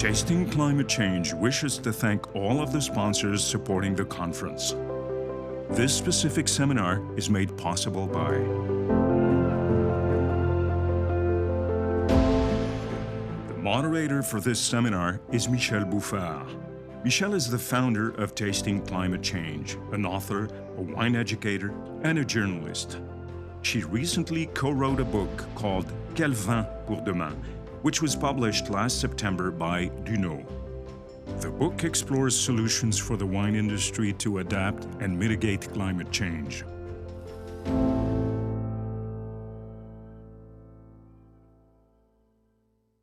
Tasting Climate Change wishes to thank all of the sponsors supporting the conference. This specific seminar is made possible by the moderator for this seminar is Michel Bouffard. Michel is the founder of Tasting Climate Change, an author, a wine educator, and a journalist. She recently co-wrote a book called Quel vin pour demain, which was published last September by DUMONT. The book explores solutions for the wine industry to adapt and mitigate climate change.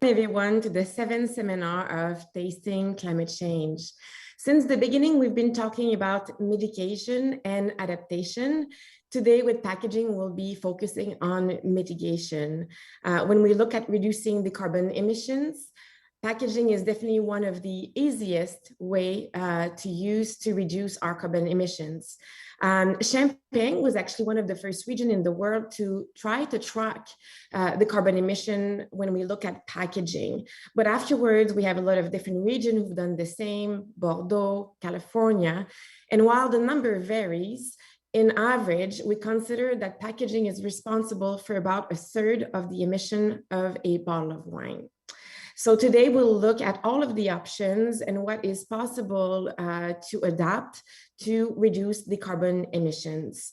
Everyone to the 7th seminar of Tasting Climate Change. Since the beginning, we've been talking about mitigation and adaptation. Today with packaging, we'll be focusing on mitigation. When we look at reducing the carbon emissions, packaging is definitely one of the easiest way to use to reduce our carbon emissions. Champagne was actually one of the first regions in the world to try to track the carbon emission when we look at packaging. But afterwards, we have a lot of different regions who've done the same, Bordeaux, California. And while the number varies, in average, we consider that packaging is responsible for about 1/3 of the emission of a bottle of wine. So today we'll look at all of the options and what is possible to adapt to reduce the carbon emissions.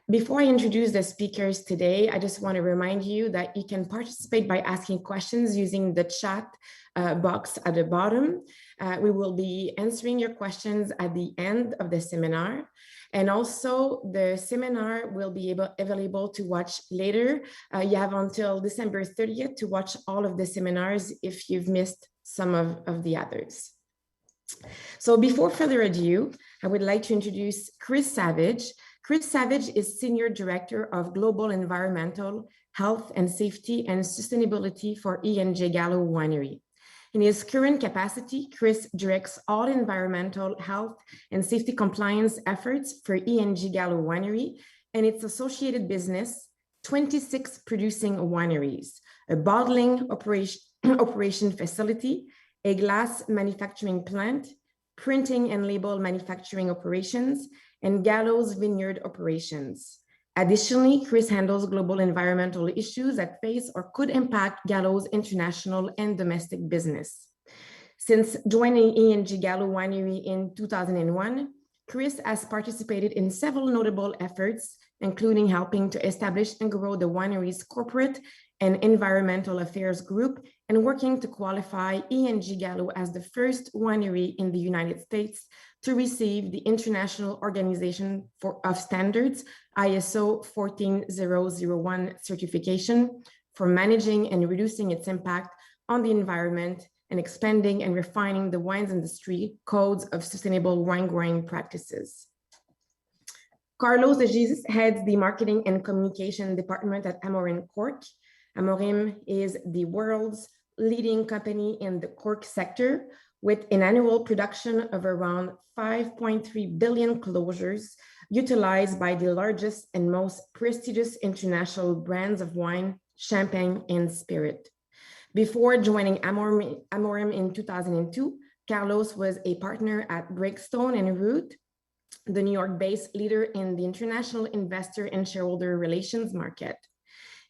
Before I introduce the speakers today, I just want to remind you that you can participate by asking questions using the chat box at the bottom. We will be answering your questions at the end of the seminar. And also the seminar will be available to watch later. You have until December 30th to watch all of the seminars if you've missed some of the others. So before further ado, I would like to introduce Chris Savage. Chris Savage is Senior Director of Global Environmental, Health and Safety and Sustainability for E&J Gallo Winery. In his current capacity, Chris directs all environmental, health, and safety compliance efforts for E&J Gallo Winery and its associated business, 26 producing wineries, a bottling operation facility, a glass manufacturing plant, printing and label manufacturing operations, and Gallo's vineyard operations. Additionally, Chris handles global environmental issues that face or could impact Gallo's international and domestic business. Since joining E&J Gallo Winery in 2001, Chris has participated in several notable efforts, including helping to establish and grow the winery's corporate and environmental affairs group, and working to qualify E&J Gallo as the first winery in the United States to receive the International Organization of Standards ISO 14001 certification for managing and reducing its impact on the environment and expanding and refining the wines industry codes of sustainable wine growing practices. Carlos de Jesus heads the marketing and communication department at Amorim Cork. Amorim is the world's leading company in the cork sector, with an annual production of around 5.3 billion closures, utilized by the largest and most prestigious international brands of wine, champagne, and spirit. Before joining Amorim in 2002, Carlos was a partner at Breakstone and Root, the New York-based leader in the international investor and shareholder relations market.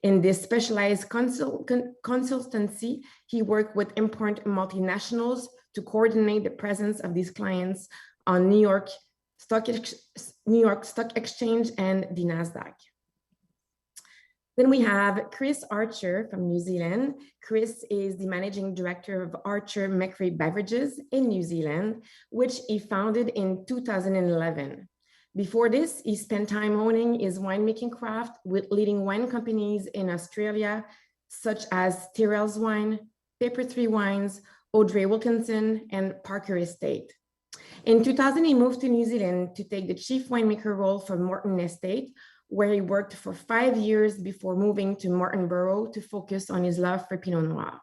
In this specialized consultancy, he worked with important multinationals to coordinate the presence of these clients on New York Stock Exchange and the NASDAQ. Then we have Chris Archer from New Zealand. Chris is the managing director of Archer Macrae Beverages in New Zealand, which he founded in 2011. Before this, he spent time honing his winemaking craft with leading wine companies in Australia, such as Tyrrell's Wine, Paper 3 Wines, Audrey Wilkinson, and Parker Estate. In 2000, he moved to New Zealand to take the chief winemaker role for Morton Estate, where he worked for 5 years before moving to Martinborough to focus on his love for Pinot Noir.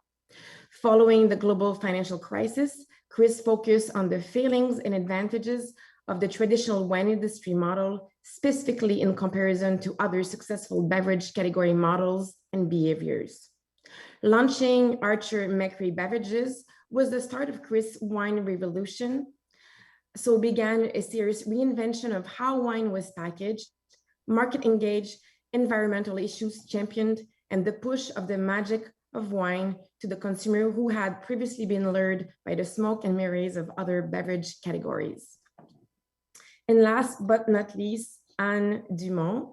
Following the global financial crisis, Chris focused on the failings and advantages of the traditional wine industry model, specifically in comparison to other successful beverage category models and behaviors. Launching Archer Macrae Beverages was the start of Chris' wine revolution. So began a serious reinvention of how wine was packaged, market engaged, environmental issues championed, and the push of the magic of wine to the consumer who had previously been lured by the smoke and mirrors of other beverage categories. And last but not least, Anne Dumont.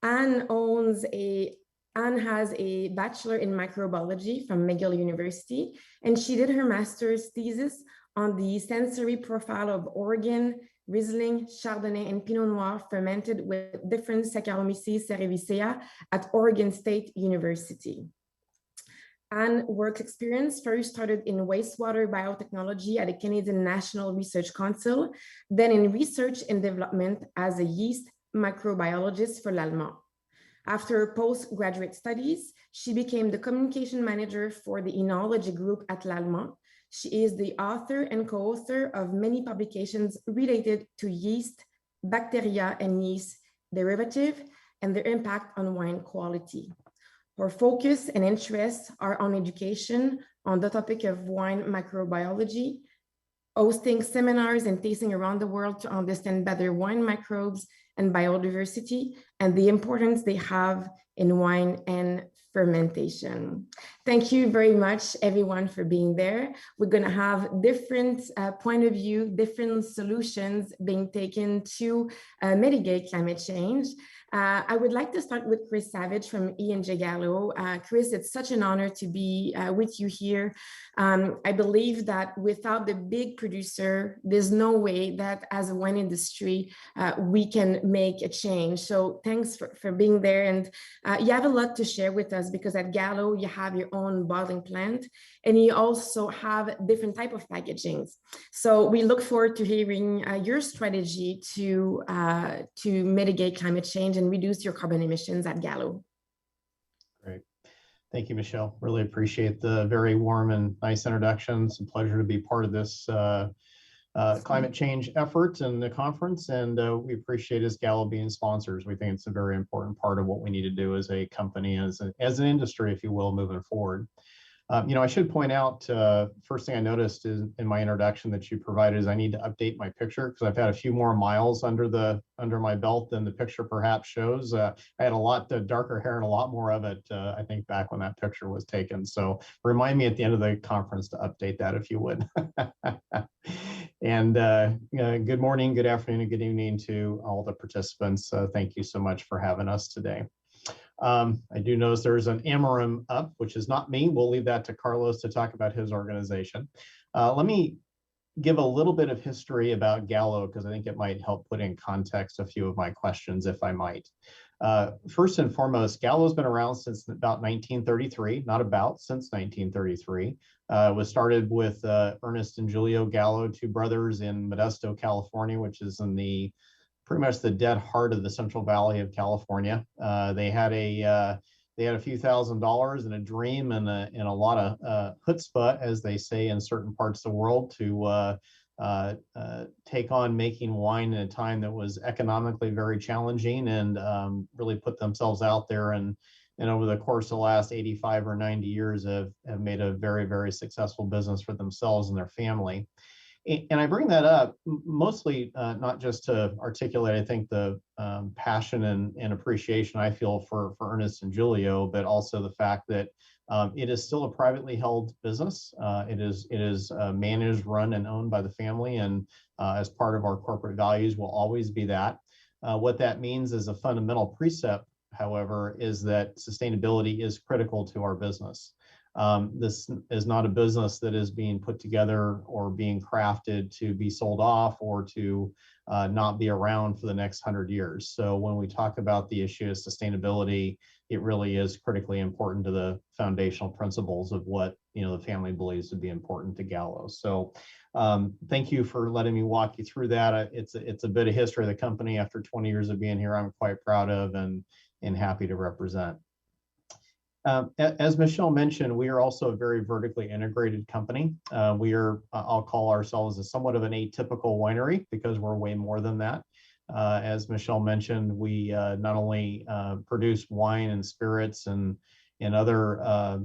Anne has a bachelor in microbiology from McGill University, and she did her master's thesis on the sensory profile of Oregon, Riesling, Chardonnay, and Pinot Noir fermented with different Saccharomyces cerevisiae at Oregon State University. Anne's work experience first started in wastewater biotechnology at the Canadian National Research Council, then in research and development as a yeast microbiologist for l'Allemand. After postgraduate studies, she became the communication manager for the enology group at l'Allemand. She is the author and co-author of many publications related to yeast, bacteria, and yeast derivative and their impact on wine quality. Her focus and interests are on education on the topic of wine microbiology, hosting seminars and tasting around the world to understand better wine microbes and biodiversity and the importance they have in wine and fermentation. Thank you very much, everyone, for being there. We're going to have different point of view, different solutions being taken to mitigate climate change. I would like to start with Chris Savage from E&J Gallo. Chris, it's such an honor to be with you here. I believe that without the big producer, there's no way that as a wine industry, we can make a change. So thanks for being there. And you have a lot to share with us because at Gallo, you have your own bottling plant and you also have different type of packagings. So we look forward to hearing your strategy to mitigate climate change and reduce your carbon emissions at Gallo. Great. Thank you, Michelle. Really appreciate the very warm and nice introduction. It's a pleasure to be part of this climate change effort and the conference. And we appreciate as Gallo being sponsors. We think it's a very important part of what we need to do as a company, as an industry, if you will, moving forward. I should point out, first thing I noticed is in my introduction that you provided is I need to update my picture because I've had a few more miles under my belt than the picture perhaps shows. I had a lot darker hair and a lot more of it, I think, back when that picture was taken. So remind me at the end of the conference to update that if you would. And good morning, good afternoon, and good evening to all the participants. Thank you so much for having us today. I do notice there's an Amorim up, which is not me. We'll leave that to Carlos to talk about his organization. Let me give a little bit of history about Gallo, because I think it might help put in context a few of my questions, if I might. First and foremost, Gallo's been around since about 1933, since 1933. It was started with Ernest and Julio Gallo, two brothers in Modesto, California, which is in pretty much the dead heart of the Central Valley of California. They had a few $1,000s and a dream and a lot of chutzpah, as they say in certain parts of the world, to take on making wine in a time that was economically very challenging, and really put themselves out there, and over the course of the last 85 or 90 years have made a very, very successful business for themselves and their family. And I bring that up mostly not just to articulate, I think, the passion and appreciation I feel for Ernest and Julio, but also the fact that it is still a privately held business. It is managed, run, and owned by the family, and as part of our corporate values will always be that. What that means is a fundamental precept, however, is that sustainability is critical to our business. This is not a business that is being put together or being crafted to be sold off or to not be around for the next 100 years. So when we talk about the issue of sustainability, it really is critically important to the foundational principles of what the family believes to be important to Gallo. So thank you for letting me walk you through that. It's a bit of history of the company after 20 years of being here. I'm quite proud of and happy to represent. As Michelle mentioned, we are also a very vertically integrated company. I'll call ourselves somewhat of an atypical winery because we're way more than that. As Michelle mentioned, we not only produce wine and spirits and other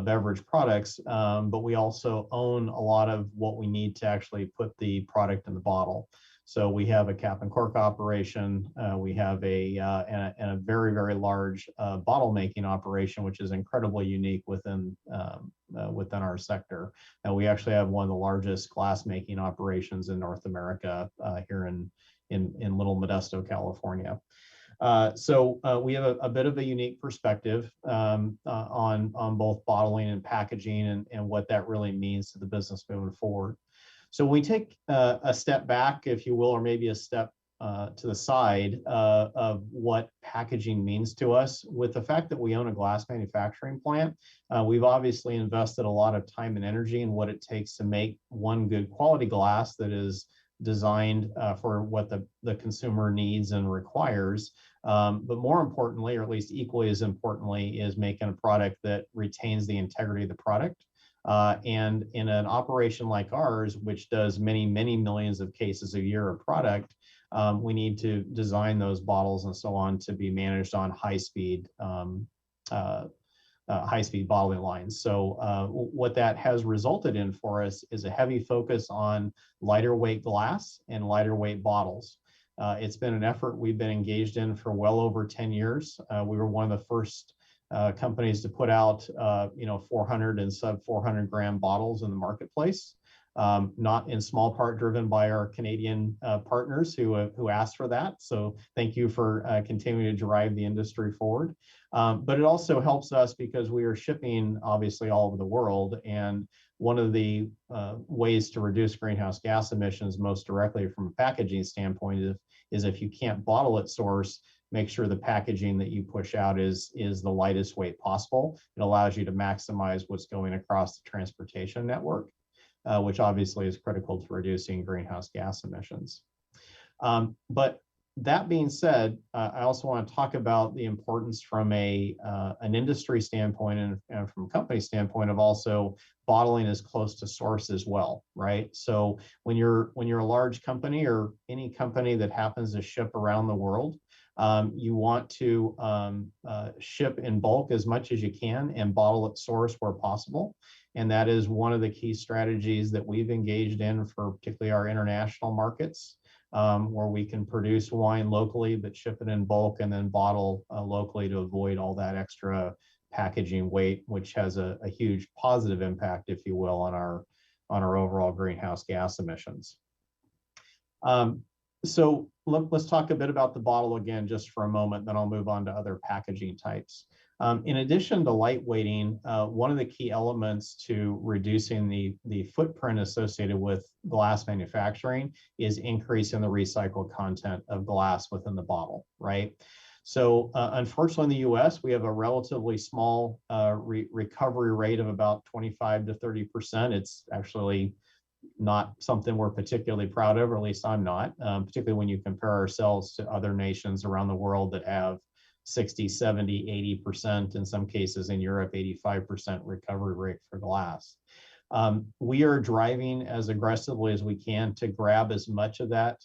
beverage products, but we also own a lot of what we need to actually put the product in the bottle. So we have a cap and cork operation. We have a very, very large bottle making operation, which is incredibly unique within our sector. And we actually have one of the largest glass making operations in North America here in Little Modesto, California. So we have a bit of a unique perspective on both bottling and packaging and what that really means to the business moving forward. So we take a step back, if you will, or maybe a step to the side of what packaging means to us. With the fact that we own a glass manufacturing plant, we've obviously invested a lot of time and energy in what it takes to make one good quality glass that is designed for what the consumer needs and requires. But more importantly, or at least equally as importantly, is making a product that retains the integrity of the product. And in an operation like ours, which does many, many millions of cases a year of product, we need to design those bottles and so on to be managed on high-speed bottling lines. So what that has resulted in for us is a heavy focus on lighter weight glass and lighter weight bottles. It's been an effort we've been engaged in for well over 10 years. We were one of the first companies to put out 400 and sub 400 gram bottles in the marketplace, not in small part driven by our Canadian partners who asked for that. So thank you for continuing to drive the industry forward. But it also helps us because we are shipping obviously all over the world. And one of the ways to reduce greenhouse gas emissions most directly from a packaging standpoint is if you can't bottle at source, make sure the packaging that you push out is the lightest weight possible. It allows you to maximize what's going across the transportation network, which obviously is critical to reducing greenhouse gas emissions. But that being said, I also want to talk about the importance from an industry standpoint and from a company standpoint of also bottling as close to source as well, right? So when you're a large company or any company that happens to ship around the world, you want to ship in bulk as much as you can and bottle at source where possible. And that is one of the key strategies that we've engaged in for particularly our international markets, where we can produce wine locally, but ship it in bulk and then bottle locally to avoid all that extra packaging weight, which has a huge positive impact, if you will, on our overall greenhouse gas emissions. So let's talk a bit about the bottle again, just for a moment, then I'll move on to other packaging types. In addition to lightweighting, one of the key elements to reducing the footprint associated with glass manufacturing is increasing the recycled content of glass within the bottle, right? So unfortunately in the US, we have a relatively small recovery rate of about 25 to 30%. It's actually not something we're particularly proud of, or at least I'm not, particularly when you compare ourselves to other nations around the world that have 60, 70, 80%, in some cases in Europe, 85% recovery rate for glass. We are driving as aggressively as we can to grab as much of that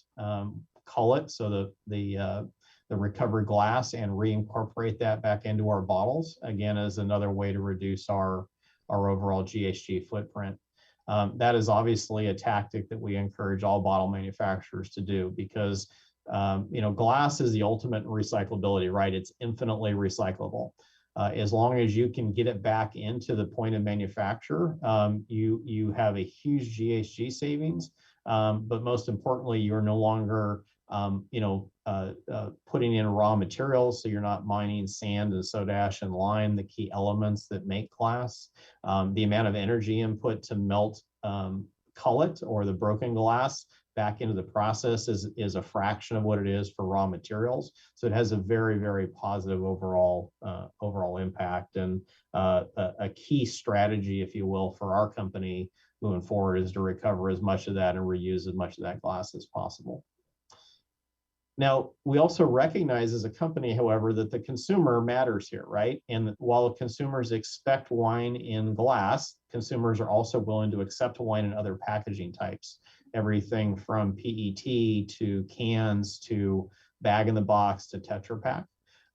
cullet, so the recovered glass, and reincorporate that back into our bottles, again, as another way to reduce our overall GHG footprint. That is obviously a tactic that we encourage all bottle manufacturers to do because glass is the ultimate in recyclability, right? It's infinitely recyclable. As long as you can get it back into the point of manufacture, you have a huge GHG savings, but most importantly, you're no longer putting in raw materials, so you're not mining sand and soda ash and lime, the key elements that make glass. The amount of energy input to melt cullet or the broken glass back into the process is a fraction of what it is for raw materials. So it has a very, very positive overall impact, and a key strategy, if you will, for our company moving forward is to recover as much of that and reuse as much of that glass as possible. Now, we also recognize as a company, however, that the consumer matters here, right? And while consumers expect wine in glass, consumers are also willing to accept wine in other packaging types, everything from PET to cans to bag in the box to Tetra Pak.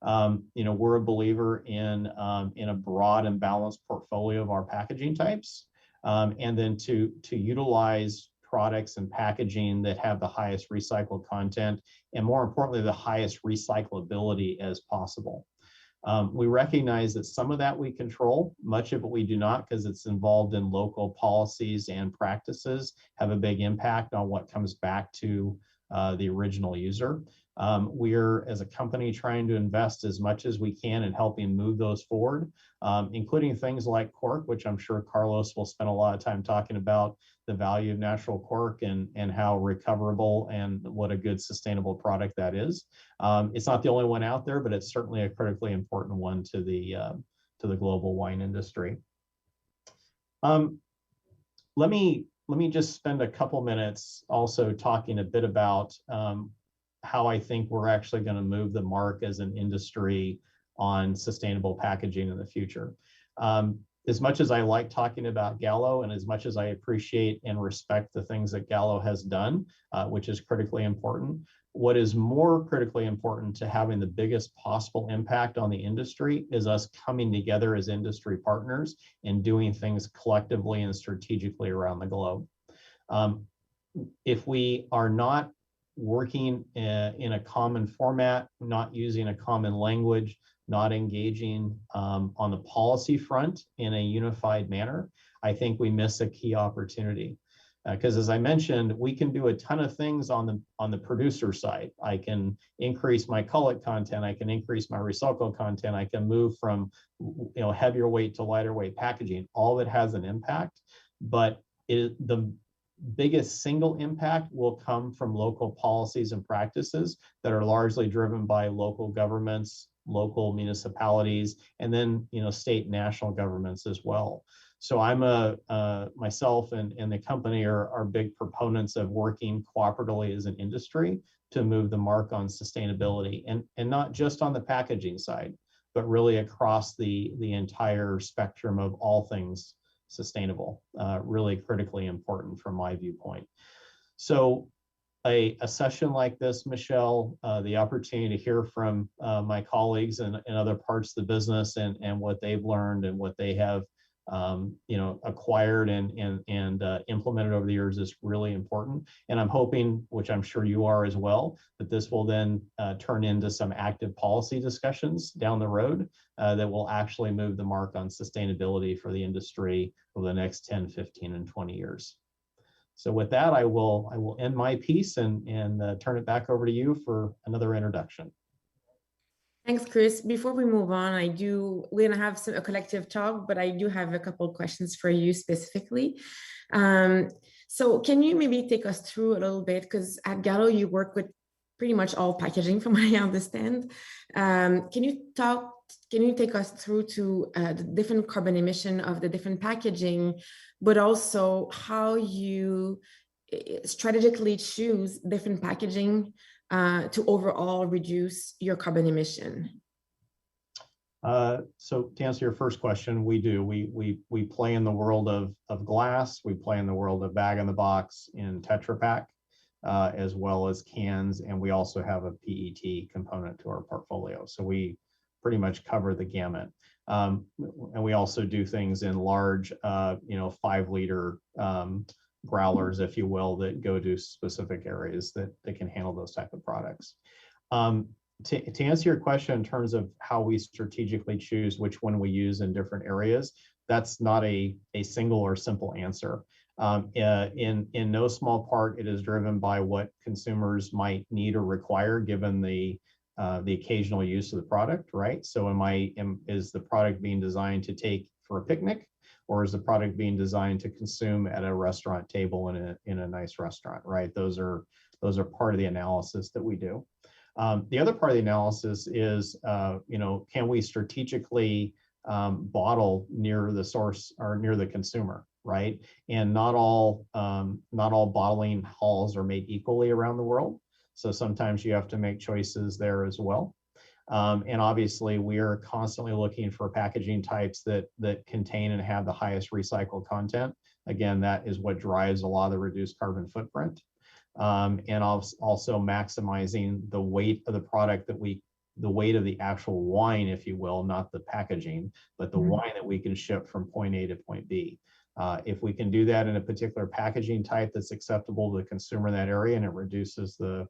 We're a believer in a broad and balanced portfolio of our packaging types, and then to utilize products and packaging that have the highest recycled content, and more importantly, the highest recyclability as possible. We recognize that some of that we control, much of it we do not, because it's involved in local policies and practices, have a big impact on what comes back to the original user. We're, as a company, trying to invest as much as we can in helping move those forward, including things like cork, which I'm sure Carlos will spend a lot of time talking about, the value of natural cork and how recoverable and what a good sustainable product that is. It's not the only one out there, but it's certainly a critically important one to the global wine industry. Let me just spend a couple minutes also talking a bit about how I think we're actually going to move the mark as an industry on sustainable packaging in the future. As much as I like talking about Gallo, and as much as I appreciate and respect the things that Gallo has done, which is critically important, what is more critically important to having the biggest possible impact on the industry is us coming together as industry partners and doing things collectively and strategically around the globe. If we are not working in a common format, not using a common language, not engaging on the policy front in a unified manner, I think we miss a key opportunity. Because as I mentioned, we can do a ton of things on the producer side. I can increase my cullet content, I can increase my recycled content, I can move from heavier weight to lighter weight packaging. All of it has an impact, but the biggest single impact will come from local policies and practices that are largely driven by local governments, local municipalities, and then state and national governments as well. So I'm myself and the company are big proponents of working cooperatively as an industry to move the mark on sustainability, and not just on the packaging side, but really across the entire spectrum of all things sustainable, really critically important from my viewpoint. So a session like this, Michelle, the opportunity to hear from my colleagues in other parts of the business and what they've learned and what they have acquired and implemented over the years is really important. And I'm hoping, which I'm sure you are as well, that this will then turn into some active policy discussions down the road that will actually move the mark on sustainability for the industry over the next 10, 15, and 20 years. So with that, I will end my piece and turn it back over to you for another introduction. Thanks, Chris. Before we move on, we're gonna have a collective talk, but I do have a couple of questions for you specifically. So can you maybe take us through a little bit, because at Gallo, you work with pretty much all packaging from what I understand. Can you take us through to the different carbon emission of the different packaging, but also how you strategically choose different packaging to overall reduce your carbon emission? So to answer your first question, we do. We play in the world of glass. We play in the world of bag-in-the-box in Tetra Pak, as well as cans, and we also have a PET component to our portfolio. So we pretty much cover the gamut. And we also do things in large, 5-liter growlers, if you will, that go to specific areas that can handle those type of products. To answer your question in terms of how we strategically choose which one we use in different areas, that's not a single or simple answer. In no small part, it is driven by what consumers might need or require given the occasional use of the product, right? So is the product being designed to take for a picnic, or is the product being designed to consume at a restaurant table in a nice restaurant, right? Those are part of the analysis that we do. The other part of the analysis is, can we strategically bottle near the source or near the consumer, right? And not all bottling halls are made equally around the world. So sometimes you have to make choices there as well. And obviously, we are constantly looking for packaging types that contain and have the highest recycled content. Again, that is what drives a lot of the reduced carbon footprint. And also maximizing the weight of the product that we the weight of the actual wine, if you will, not the packaging, but the wine that we can ship from point A to point B. If we can do that in a particular packaging type that's acceptable to the consumer in that area and it reduces the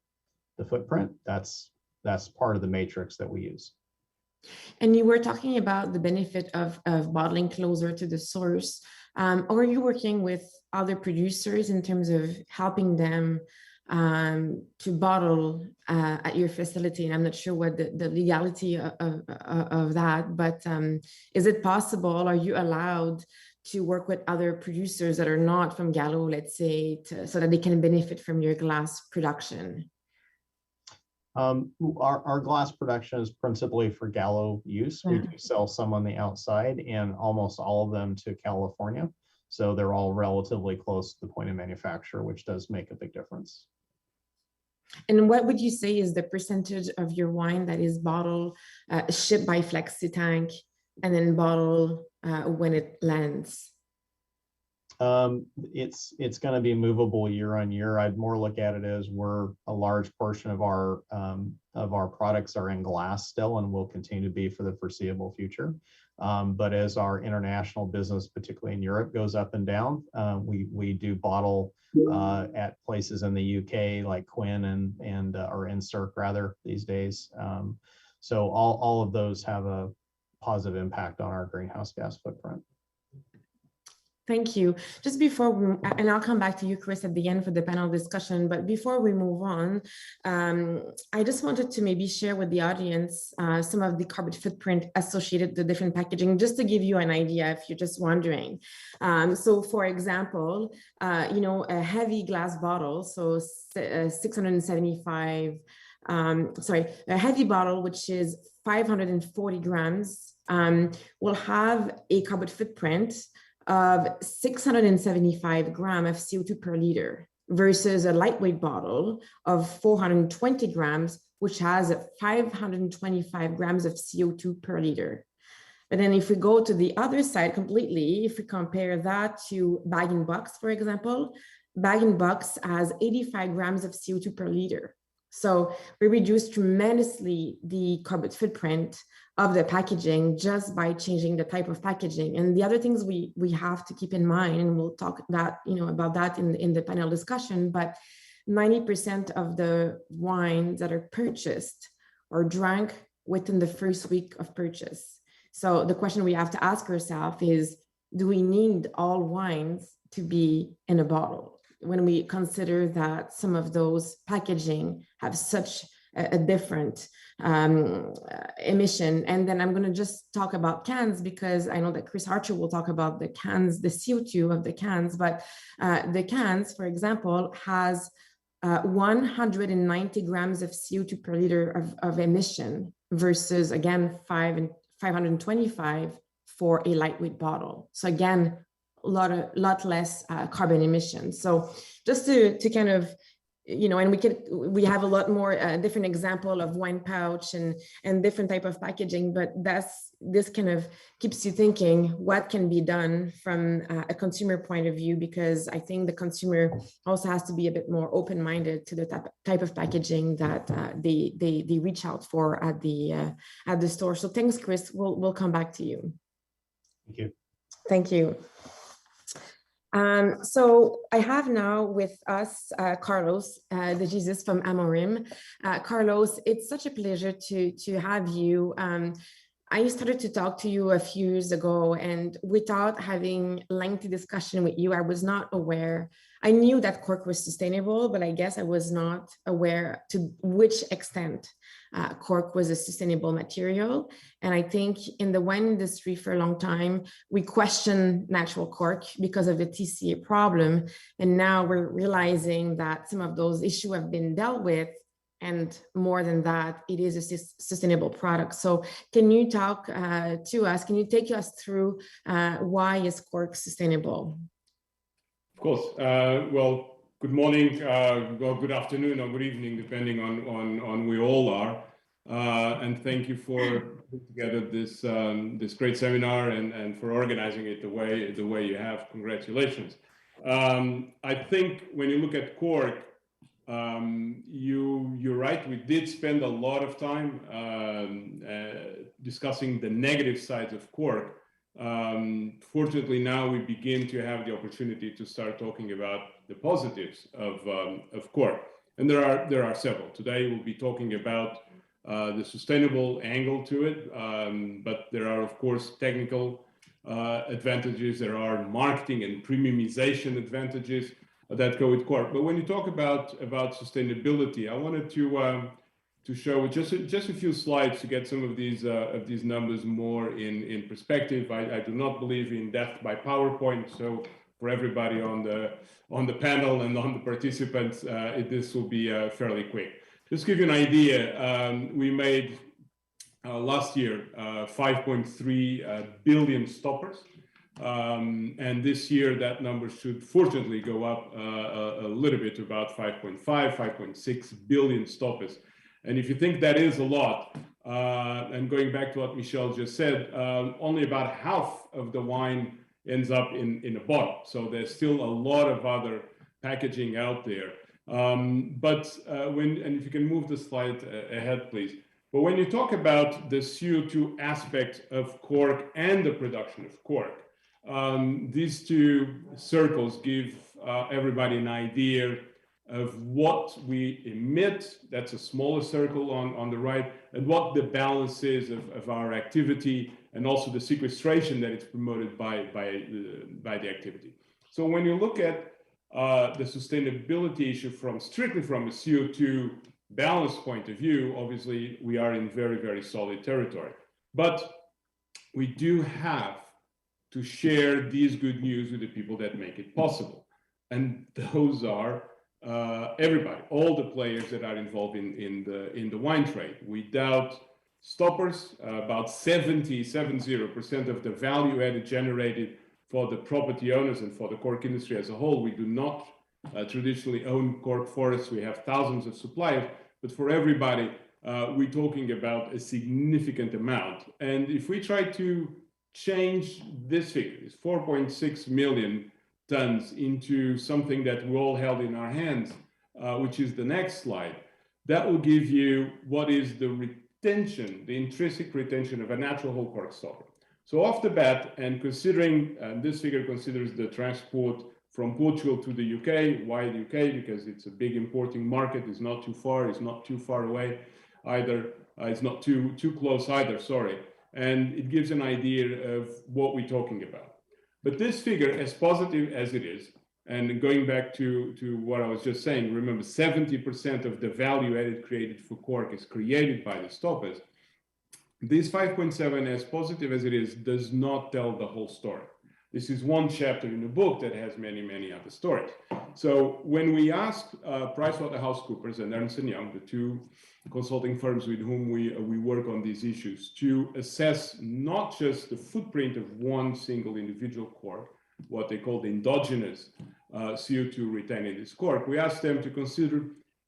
footprint, that's part of the matrix that we use. And you were talking about the benefit of bottling closer to the source. Or are you working with other producers in terms of helping them to bottle at your facility? And I'm not sure what the legality of that, but is it possible? Are you allowed to work with other producers that are not from Gallo, let's say, so that they can benefit from your glass production? Our glass production is principally for Gallo use. We do sell some on the outside and almost all of them to California. So they're all relatively close to the point of manufacture, which does make a big difference. And what would you say is the percentage of your wine that is bottled, shipped by Flexi Tank, and then bottled when it lands? It's going to be movable year on year. I'd more look at it as we're a large portion of our products are in glass still and will continue to be for the foreseeable future. But as our international business, particularly in Europe, goes up and down, we do bottle at places in the UK like Quinn and or Encirc rather these days. So all of those have a positive impact on our greenhouse gas footprint. Thank you. Just before and I'll come back to you, Chris, at the end for the panel discussion, but before we move on, I just wanted to maybe share with the audience some of the carbon footprint associated with the different packaging, just to give you an idea if you're just wondering. So for example, a heavy glass bottle, so 675, a heavy bottle, which is 540 grams, will have a carbon footprint of 675 grams of CO2 per liter versus a lightweight bottle of 420 grams, which has 525 grams of CO2 per liter. But then if we go to the other side completely, if we compare that to bag-in-box, for example, bag-in-box has 85 grams of CO2 per liter. So we reduce tremendously the carbon footprint of the packaging just by changing the type of packaging. And the other things we have to keep in mind, and we'll talk about that in the panel discussion, but 90% of the wines that are purchased are drank within the first week of purchase. So the question we have to ask ourselves is, do we need all wines to be in a bottle? When we consider that some of those packaging have such a different emission. And then I'm going to just talk about cans because I know that Chris Archer will talk about the cans, the CO2 of the cans, but the cans, for example, has 190 grams of CO2 per liter of emission versus, again, 525 for a lightweight bottle. So again, a lot less carbon emissions. So just to kind of, and we have a lot more different example of wine pouch and different type of packaging, but this kind of keeps you thinking what can be done from a consumer point of view, because I think the consumer also has to be a bit more open-minded to the type of packaging that they reach out for at the store. So thanks, Chris. We'll come back to you. Thank you. Thank you. So I have now with us Carlos de Jesus from Amorim. Carlos, it's such a pleasure to have you. I started to talk to you a few years ago, and without having a lengthy discussion with you, I was not aware. I knew that cork was sustainable, but I guess I was not aware to which extent cork was a sustainable material. And I think in the wine industry for a long time, we questioned natural cork because of the TCA problem. And now we're realizing that some of those issues have been dealt with. And more than that, it is a sustainable product. So can you talk to us? Can you take us through why is cork sustainable? Of course. Well, good morning, good afternoon, or good evening, depending on where you all are. And thank you for putting together this great seminar and for organizing it the way you have. Congratulations. I think when you look at cork, You're right, we did spend a lot of time discussing the negative sides of cork. Fortunately, now we begin to have the opportunity to start talking about the positives of cork. And there are several. Today, we'll be talking about the sustainable angle to it, but there are, of course, technical advantages. There are marketing and premiumization advantages that go with cork. But when you talk about sustainability, I wanted to show just a few slides to get some of these numbers more in perspective. I do not believe in death by PowerPoint, so for everybody on the panel and on the participants, this will be fairly quick. Just to give you an idea, we made last year 5.3 billion stoppers. And this year, that number should fortunately go up a little bit to about 5.6 billion stoppers. And if you think that is a lot, and going back to what Michel just said, only about half of the wine ends up in a bottle. So there's still a lot of other packaging out there. And if you can move the slide ahead, please. But when you talk about the CO2 aspect of cork and the production of cork, these two circles give everybody an idea of what we emit. That's a smaller circle on the right, and what the balance is of our activity, and also the sequestration that it's promoted by the activity. So when you look at the sustainability issue strictly from a CO2 balance point of view, obviously we are in very, very solid territory. But we do have to share these good news with the people that make it possible. And those are everybody, all the players that are involved in the wine trade. Without stoppers, about 70% of the value added generated for the property owners and for the cork industry as a whole. We do not traditionally own cork forests. We have thousands of suppliers, but for everybody, we're talking about a significant amount. And if we try to change this figure, this 4.6 million tons, into something that we all held in our hands, which is the next slide, that will give you what is the retention, the intrinsic retention of a natural whole cork stopper. So off the bat, and considering, this figure considers the transport from Portugal to the UK. Why the UK? Because it's a big importing market. It's not too far. It's not too far away either. It's not too close either, sorry. And it gives an idea of what we're talking about. But this figure, as positive as it is, and going back to what I was just saying, remember 70% of the value added created for cork is created by the stoppers. This 5.7, as positive as it is, does not tell the whole story. This is one chapter in the book that has many, many other stories. So when we asked PricewaterhouseCoopers and Ernst & Young, the two consulting firms with whom we work on these issues, to assess not just the footprint of one single individual cork, what they call the endogenous CO2 retained in this cork, we asked them to consider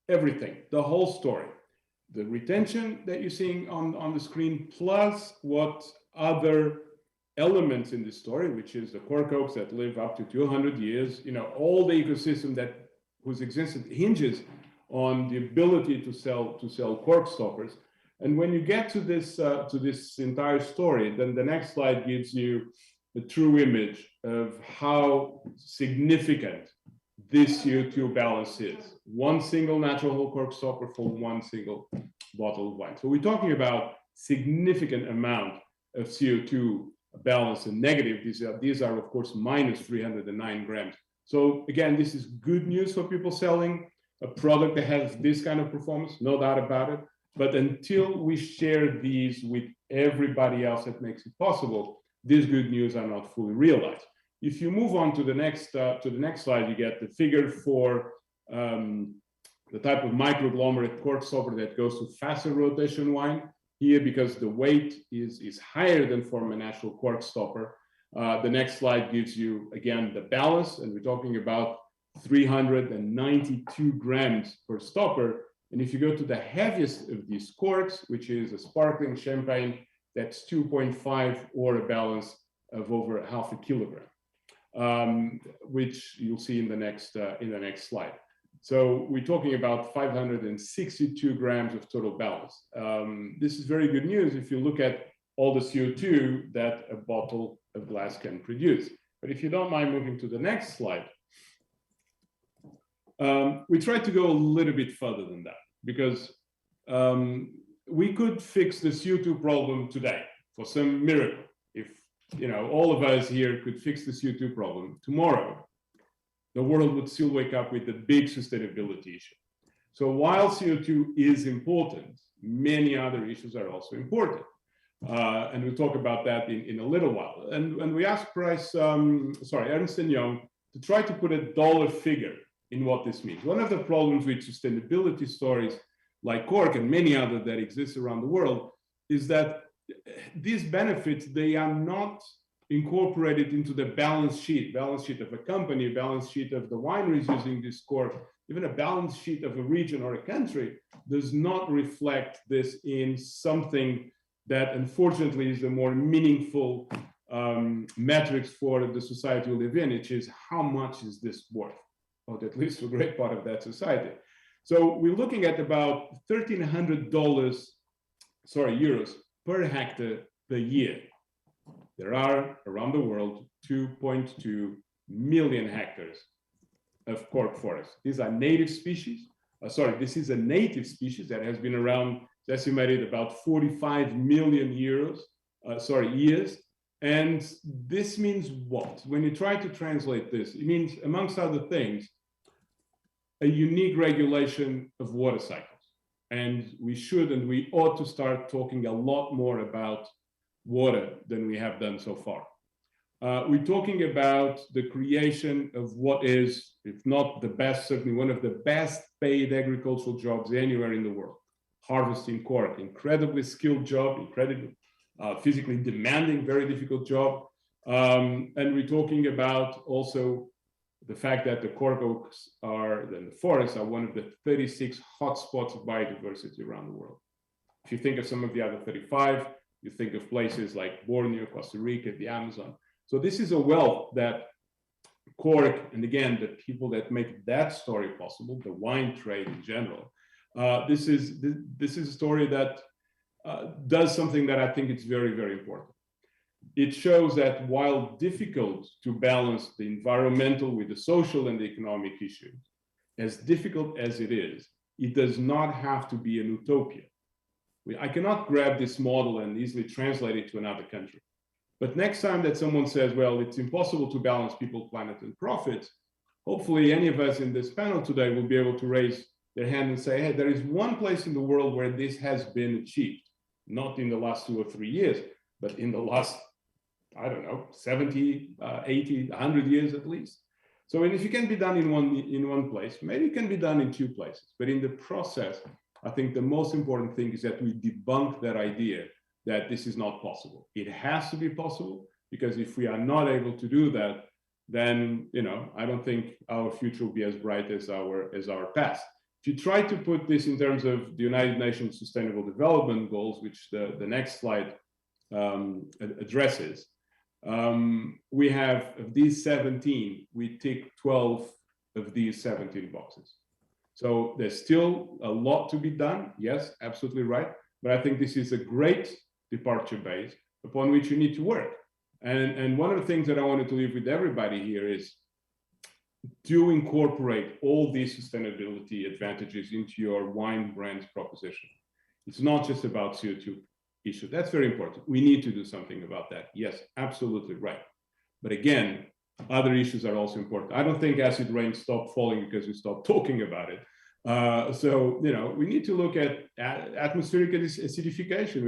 everything, the whole story. The retention that you're seeing on the screen, plus what other elements in this story, which is the cork oaks that live up to 200 years, all the ecosystem whose existence hinges on the ability to sell cork stoppers. And when you get to this entire story, then the next slide gives you the true image of how significant this CO2 balance is. One single natural whole cork stopper for one single bottle of wine. So we're talking about significant amount of CO2 balance and negative. These are of course minus 309 grams. So again, this is good news for people selling a product that has this kind of performance, no doubt about it. But until we share these with everybody else that makes it possible, these good news are not fully realized. If you move on to the next slide, you get the figure for the type of microagglomerate cork stopper that goes to faster rotation wine. Here, because the weight is higher than for a natural cork stopper. The next slide gives you, again, the balance, and we're talking about 392 grams per stopper. And if you go to the heaviest of these corks, which is a sparkling champagne, that's 2.5, or a balance of over ½ kilogram, which you'll see in the next slide. So we're talking about 562 grams of total balance. This is very good news if you look at all the CO2 that a bottle of glass can produce. But if you don't mind moving to the next slide, we tried to go a little bit further than that, because we could fix the CO2 problem today for some miracle. If all of us here could fix the CO2 problem tomorrow, the world would still wake up with a big sustainability issue. So while CO2 is important, many other issues are also important. And we'll talk about that in a little while. And we asked Ernst & Young to try to put a dollar figure in what this means. One of the problems with sustainability stories like cork and many others that exist around the world is that these benefits, they are not incorporated into the balance sheet of a company, balance sheet of the wineries using this cork, even a balance sheet of a region or a country does not reflect this in something that unfortunately is the more meaningful metrics for the society we live in, which is how much is this worth, or at least for a great part of that society. So we're looking at about €1,300 per hectare per year. There are around the world 2.2 million hectares of cork forest. These are native species. This is a native species that has been around, it's estimated about 45 million years. And this means what? When you try to translate this, it means, amongst other things, a unique regulation of water cycles. And we should and we ought to start talking a lot more about water than we have done so far. We're talking about the creation of what is, if not the best, certainly one of the best paid agricultural jobs anywhere in the world. Harvesting cork, incredibly skilled job, incredibly physically demanding, very difficult job. And we're talking about also the fact that the cork oaks and the forests are one of the 36 hotspots of biodiversity around the world. If you think of some of the other 35, you think of places like Borneo, Costa Rica, the Amazon. So this is a wealth that cork, and again, the people that make that story possible, the wine trade in general, this is a story that does something that I think is very, very important. It shows that while difficult to balance the environmental with the social and the economic issues, as difficult as it does not have to be an utopia. I cannot grab this model and easily translate it to another country. But next time that someone says, well, it's impossible to balance people, planet, and profits, hopefully any of us in this panel today will be able to raise their hand and say, hey, there is one place in the world where this has been achieved, not in the last 2 or 3 years, but in the last, I don't know, 70, 80, 100 years at least. So if it can be done in one place, maybe it can be done in 2 places. But in the process, I think the most important thing is that we debunk that idea that this is not possible. It has to be possible, because if we are not able to do that, then I don't think our future will be as bright as our past. If you try to put this in terms of the United Nations Sustainable Development Goals, which the next slide addresses, we have, of these 17, we tick 12 of these 17 boxes. So there's still a lot to be done. Yes, absolutely right. But I think this is a great departure base upon which you need to work. And one of the things that I wanted to leave with everybody here is to incorporate all these sustainability advantages into your wine brand's proposition. It's not just about CO2 issue. That's very important. We need to do something about that. Yes, absolutely right. But again, other issues are also important. I don't think acid rain stopped falling because we stopped talking about it. So we need to look at atmospheric acidification.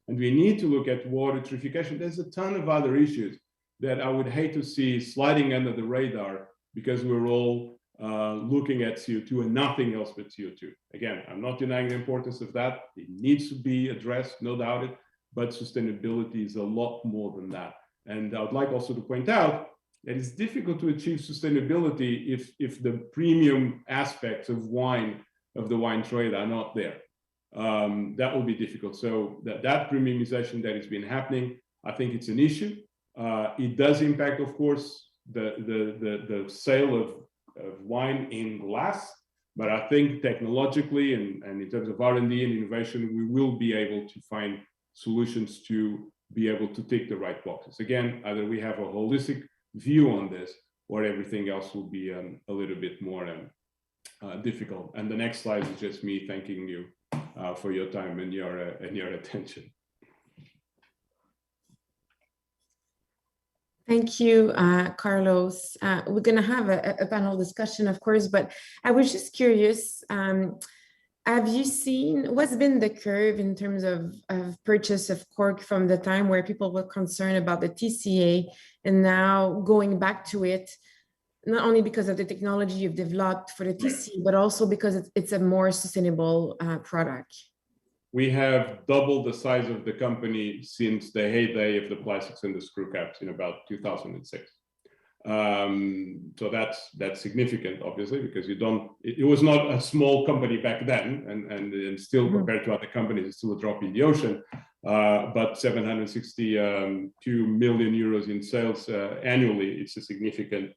We need to look at water eutrophication. There's a ton of other issues that I would hate to see sliding under the radar because we're all looking at CO2 and nothing else but CO2. Again, I'm not denying the importance of that. It needs to be addressed, no doubt it, but sustainability is a lot more than that. And I would like also to point out that it's difficult to achieve sustainability if the premium aspects of the wine trade are not there. That will be difficult. So that premiumization that has been happening, I think it's an issue. It does impact, of course, the sale wine in glass. But I think technologically and in terms of R&D and innovation, we will be able to find solutions to be able to tick the right boxes. Again, either we have a holistic view on this, or everything else will be a little bit more difficult. And the next slide is just me thanking you for your time and your attention. Thank you, Carlos. We're going to have a panel discussion, of course, but I was just curious, have you seen, what's been the curve in terms of purchase of cork from the time where people were concerned about the TCA and now going back to it, not only because of the technology you've developed for the TCA, but also because it's a more sustainable product? We have doubled the size of the company since the heyday of the plastics and the screw caps in about 2006. So that's significant, obviously, because it was not a small company back then, and still compared to other companies, it's still a drop in the ocean. But 762 million euros in sales annually, it's a significant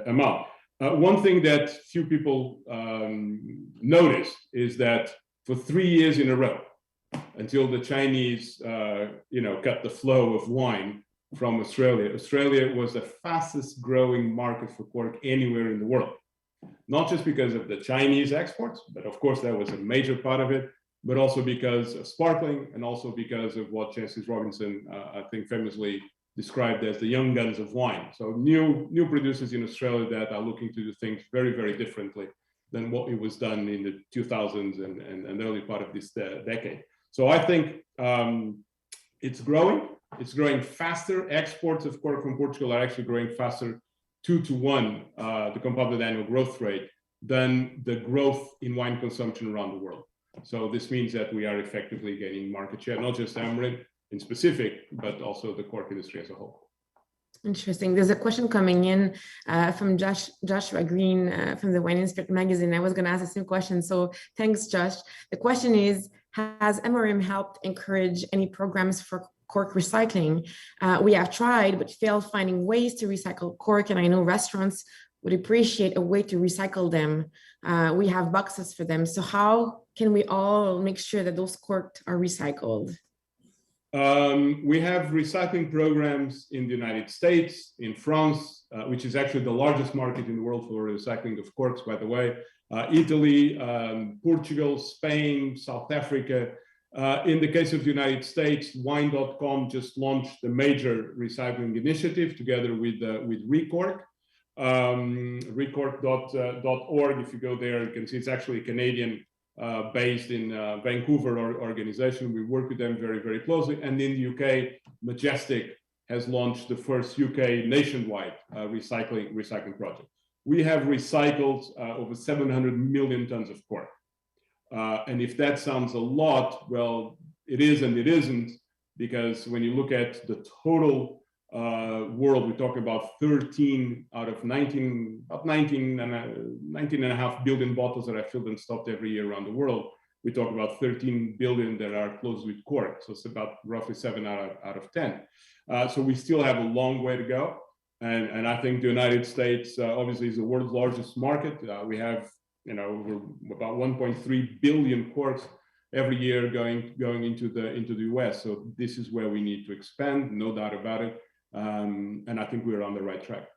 amount. One thing that few people notice is that for 3 years in a row, until the Chinese, cut the flow of wine from Australia, Australia was the fastest growing market for cork anywhere in the world. Not just because of the Chinese exports, but of course that was a major part of it, but also because of sparkling, and also because of what Francis Robinson, I think, famously described as the young guns of wine. So new producers in Australia that are looking to do things very, very differently than what it was done in the 2000s and early part of this decade. So I think it's growing. It's growing faster. Exports of cork from Portugal are actually growing faster, 2 to 1, the compounded annual growth rate, than the growth in wine consumption around the world. So this means that we are effectively gaining market share, not just Amorim in specific, but also the cork industry as a whole. Interesting. There's a question coming in from Joshua Green from the Wine and Spirit magazine. I was going to ask the same question, so thanks, Josh. The question is, has Amorim helped encourage any programs for cork recycling? We have tried, but failed finding ways to recycle cork, and I know restaurants would appreciate a way to recycle them. We have boxes for them. So how can we all make sure that those corks are recycled? We have recycling programs in the United States, in France, which is actually the largest market in the world for recycling of corks, by the way, Italy, Portugal, Spain, South Africa. In the case of the United States, wine.com just launched a major recycling initiative together with Recork. Recork.org, if you go there, you can see it's actually a Canadian based in Vancouver organization. We work with them very, very closely. And in the UK, Majestic has launched the first UK nationwide recycling project. We have recycled over 700 million tons of cork. And if that sounds a lot, well, it is and it isn't, because when you look at the total world, we're talking about 13 out of 19, about 19.5 billion bottles that are filled and stopped every year around the world. We talk about 13 billion that are closed with cork. So it's about roughly 7 out of 10. So we still have a long way to go. And I think the United States obviously is the world's largest market. We have, about 1.3 billion corks every year going into the US. So this is where we need to expand, no doubt about it. And I think we're on the right track.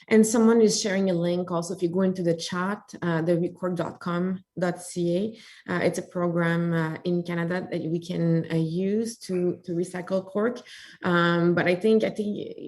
And someone is sharing a link also. If you go into the chat, the recork.com.ca, it's a program in Canada that we can use to recycle cork. But I think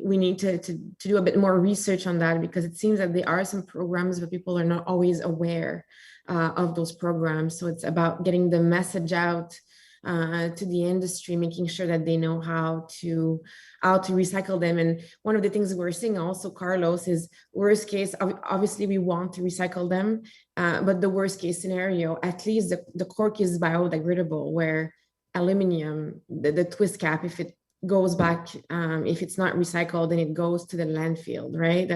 we need to do a bit more research on that, because it seems that there are some programs, but people are not always aware of those programs. So it's about getting the message out to the industry, making sure that they know how to recycle them. And one of the things we're seeing also, Carlos, is worst case, obviously we want to recycle them, but the worst case scenario, at least the cork is biodegradable, where aluminum, the twist cap, if it goes back, if it's not recycled, then it goes to the landfill, right?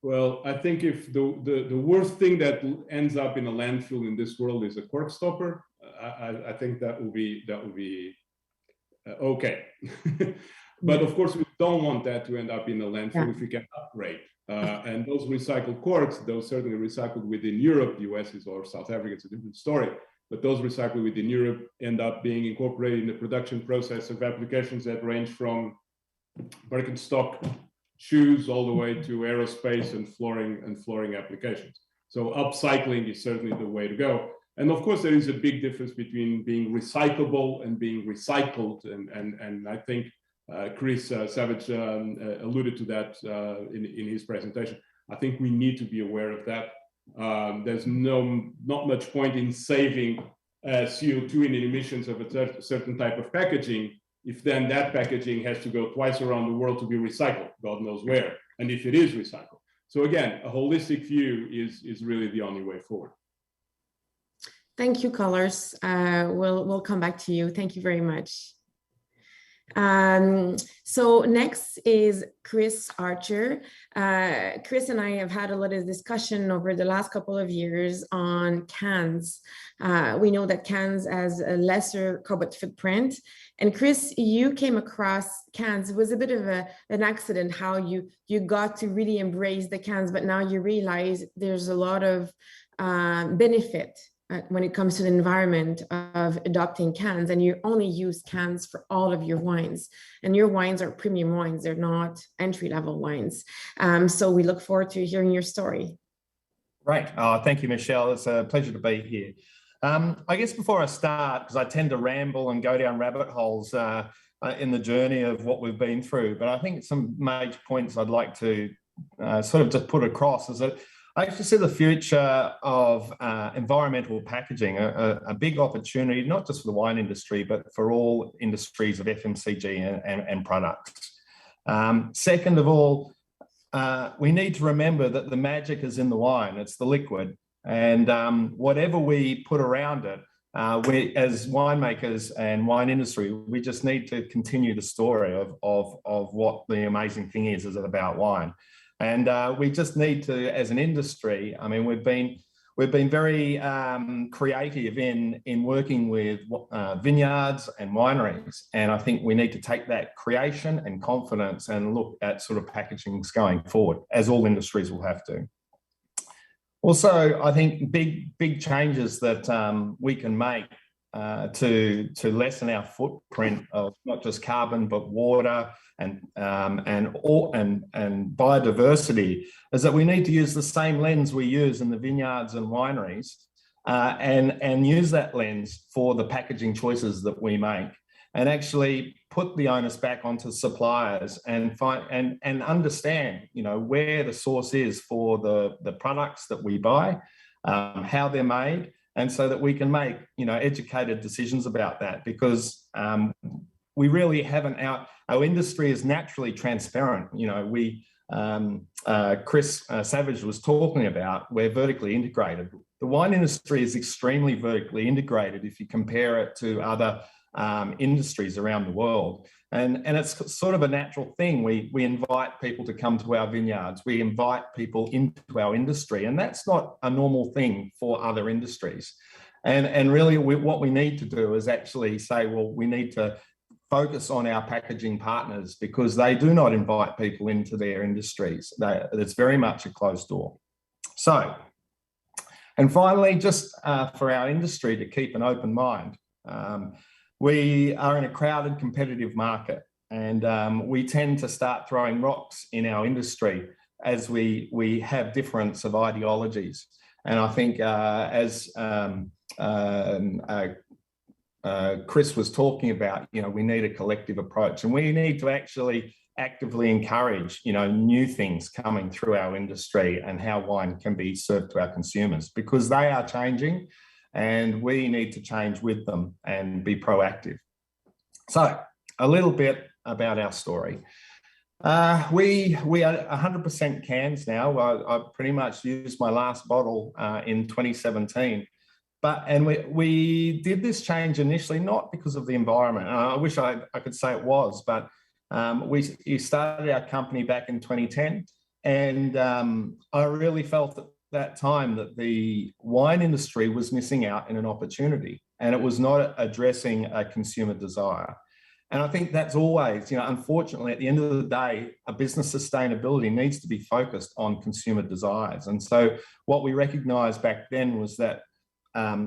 Well, I think if the worst thing that ends up in a landfill in this world is a cork stopper, I think that will be okay. But of course, we don't want that to end up in a landfill Yeah. if we can upgrade. And those recycled corks, those certainly recycled within Europe, the US is, or South Africa, it's a different story. But those recycled within Europe end up being incorporated in the production process of applications that range from Birkenstock shoes all the way to aerospace and flooring applications. So upcycling is certainly the way to go. And of course, there is a big difference between being recyclable and being recycled. And I think Chris Savage alluded to that in his presentation. I think we need to be aware of that. There's not much point in saving CO2 in emissions of a certain type of packaging if then that packaging has to go twice around the world to be recycled, God knows where, and if it is recycled. So again, a holistic view is really the only way forward. Thank you, callers. We'll come back to you. Thank you very much. So next is Chris Archer. Chris and I have had a lot of discussion over the last couple of years on cans. We know that cans has a lesser carbon footprint. And Chris, you came across cans. It was a bit of an accident how you got to really embrace the cans, but now you realize there's a lot of benefit when it comes to the environment of adopting cans, and you only use cans for all of your wines, and your wines are premium wines. They're not entry-level wines. So we look forward to hearing your story. Great. Thank you, Michelle. It's a pleasure to be here. I guess before I start, because I tend to ramble and go down rabbit holes in the journey of what we've been through, but I think some major points I'd like to sort of just put across is that I actually see the future of environmental packaging a big opportunity, not just for the wine industry, but for all industries of FMCG and products. Second of all, we need to remember that the magic is in the wine, it's the liquid. And whatever we put around it, we as winemakers and wine industry, we just need to continue the story of what the amazing thing is about wine. And we just need to, as an industry, I mean, we've been very creative in working with vineyards and wineries. And I think we need to take that creation and confidence and look at sort of packagings going forward, as all industries will have to. Also, I think big changes that we can make to lessen our footprint of not just carbon but water and biodiversity is that we need to use the same lens we use in the vineyards and wineries and use that lens for the packaging choices that we make, and actually put the onus back onto suppliers and find and understand, you know, where the source is for the products that we buy, how they're made, and so that we can make, you know, educated decisions about that, because we really haven't our industry is naturally transparent. You know, Chris Savage was talking about, we're vertically integrated. The wine industry is extremely vertically integrated if you compare it to other industries around the world. And it's sort of a natural thing. We invite people to come to our vineyards. We invite people into our industry, and that's not a normal thing for other industries. And really what we need to do is actually say, well, we need to focus on our packaging partners, because they do not invite people into their industries. It's very much a closed door. So, and finally, just for our industry to keep an open mind, we are in a crowded, competitive market, and we tend to start throwing rocks in our industry as we have difference of ideologies. And I think as Chris was talking about, you know, we need a collective approach, and we need to actually actively encourage, you know, new things coming through our industry and how wine can be served to our consumers, because they are changing and we need to change with them and be proactive. So a little bit about our story. We are 100% cans now. I pretty much used my last bottle in 2017. And we did this change initially, not because of the environment. I wish I could say it was, but we started our company back in 2010. And I really felt at that time that the wine industry was missing out in an opportunity, and it was not addressing a consumer desire. And I think that's always, unfortunately, at the end of the day, a business sustainability needs to be focused on consumer desires. And so what we recognized back then was that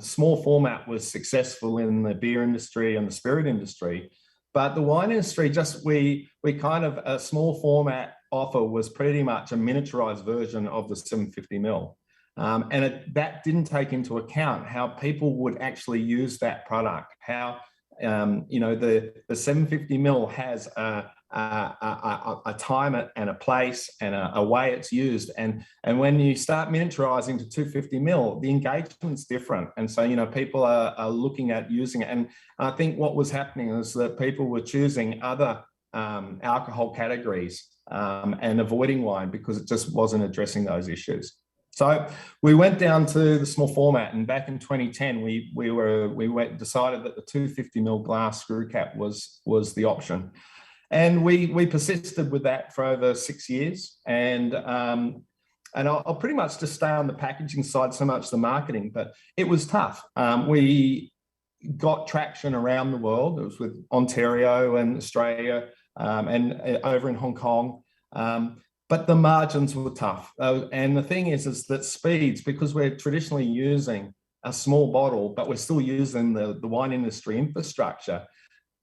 small format was successful in the beer industry and the spirit industry, but the wine industry, we kind of, a small format offer was pretty much a miniaturized version of the 750 ml. That didn't take into account how people would actually use that product, how the 750 ml has a time and a place and a way it's used, and when you start miniaturizing to 250 ml, the engagement's different, and so people are looking at using it. And I think what was happening is that people were choosing other alcohol categories and avoiding wine because it just wasn't addressing those issues. So we went down to the small format, and back in 2010, we decided that the 250 ml glass screw cap was the option, and we persisted with that for over 6 years. And I'll pretty much just stay on the packaging side, so much the marketing, but it was tough. We got traction around the world. It was with Ontario and Australia and over in Hong Kong. But the margins were tough. And the thing is that speeds, because we're traditionally using a small bottle, but we're still using the wine industry infrastructure,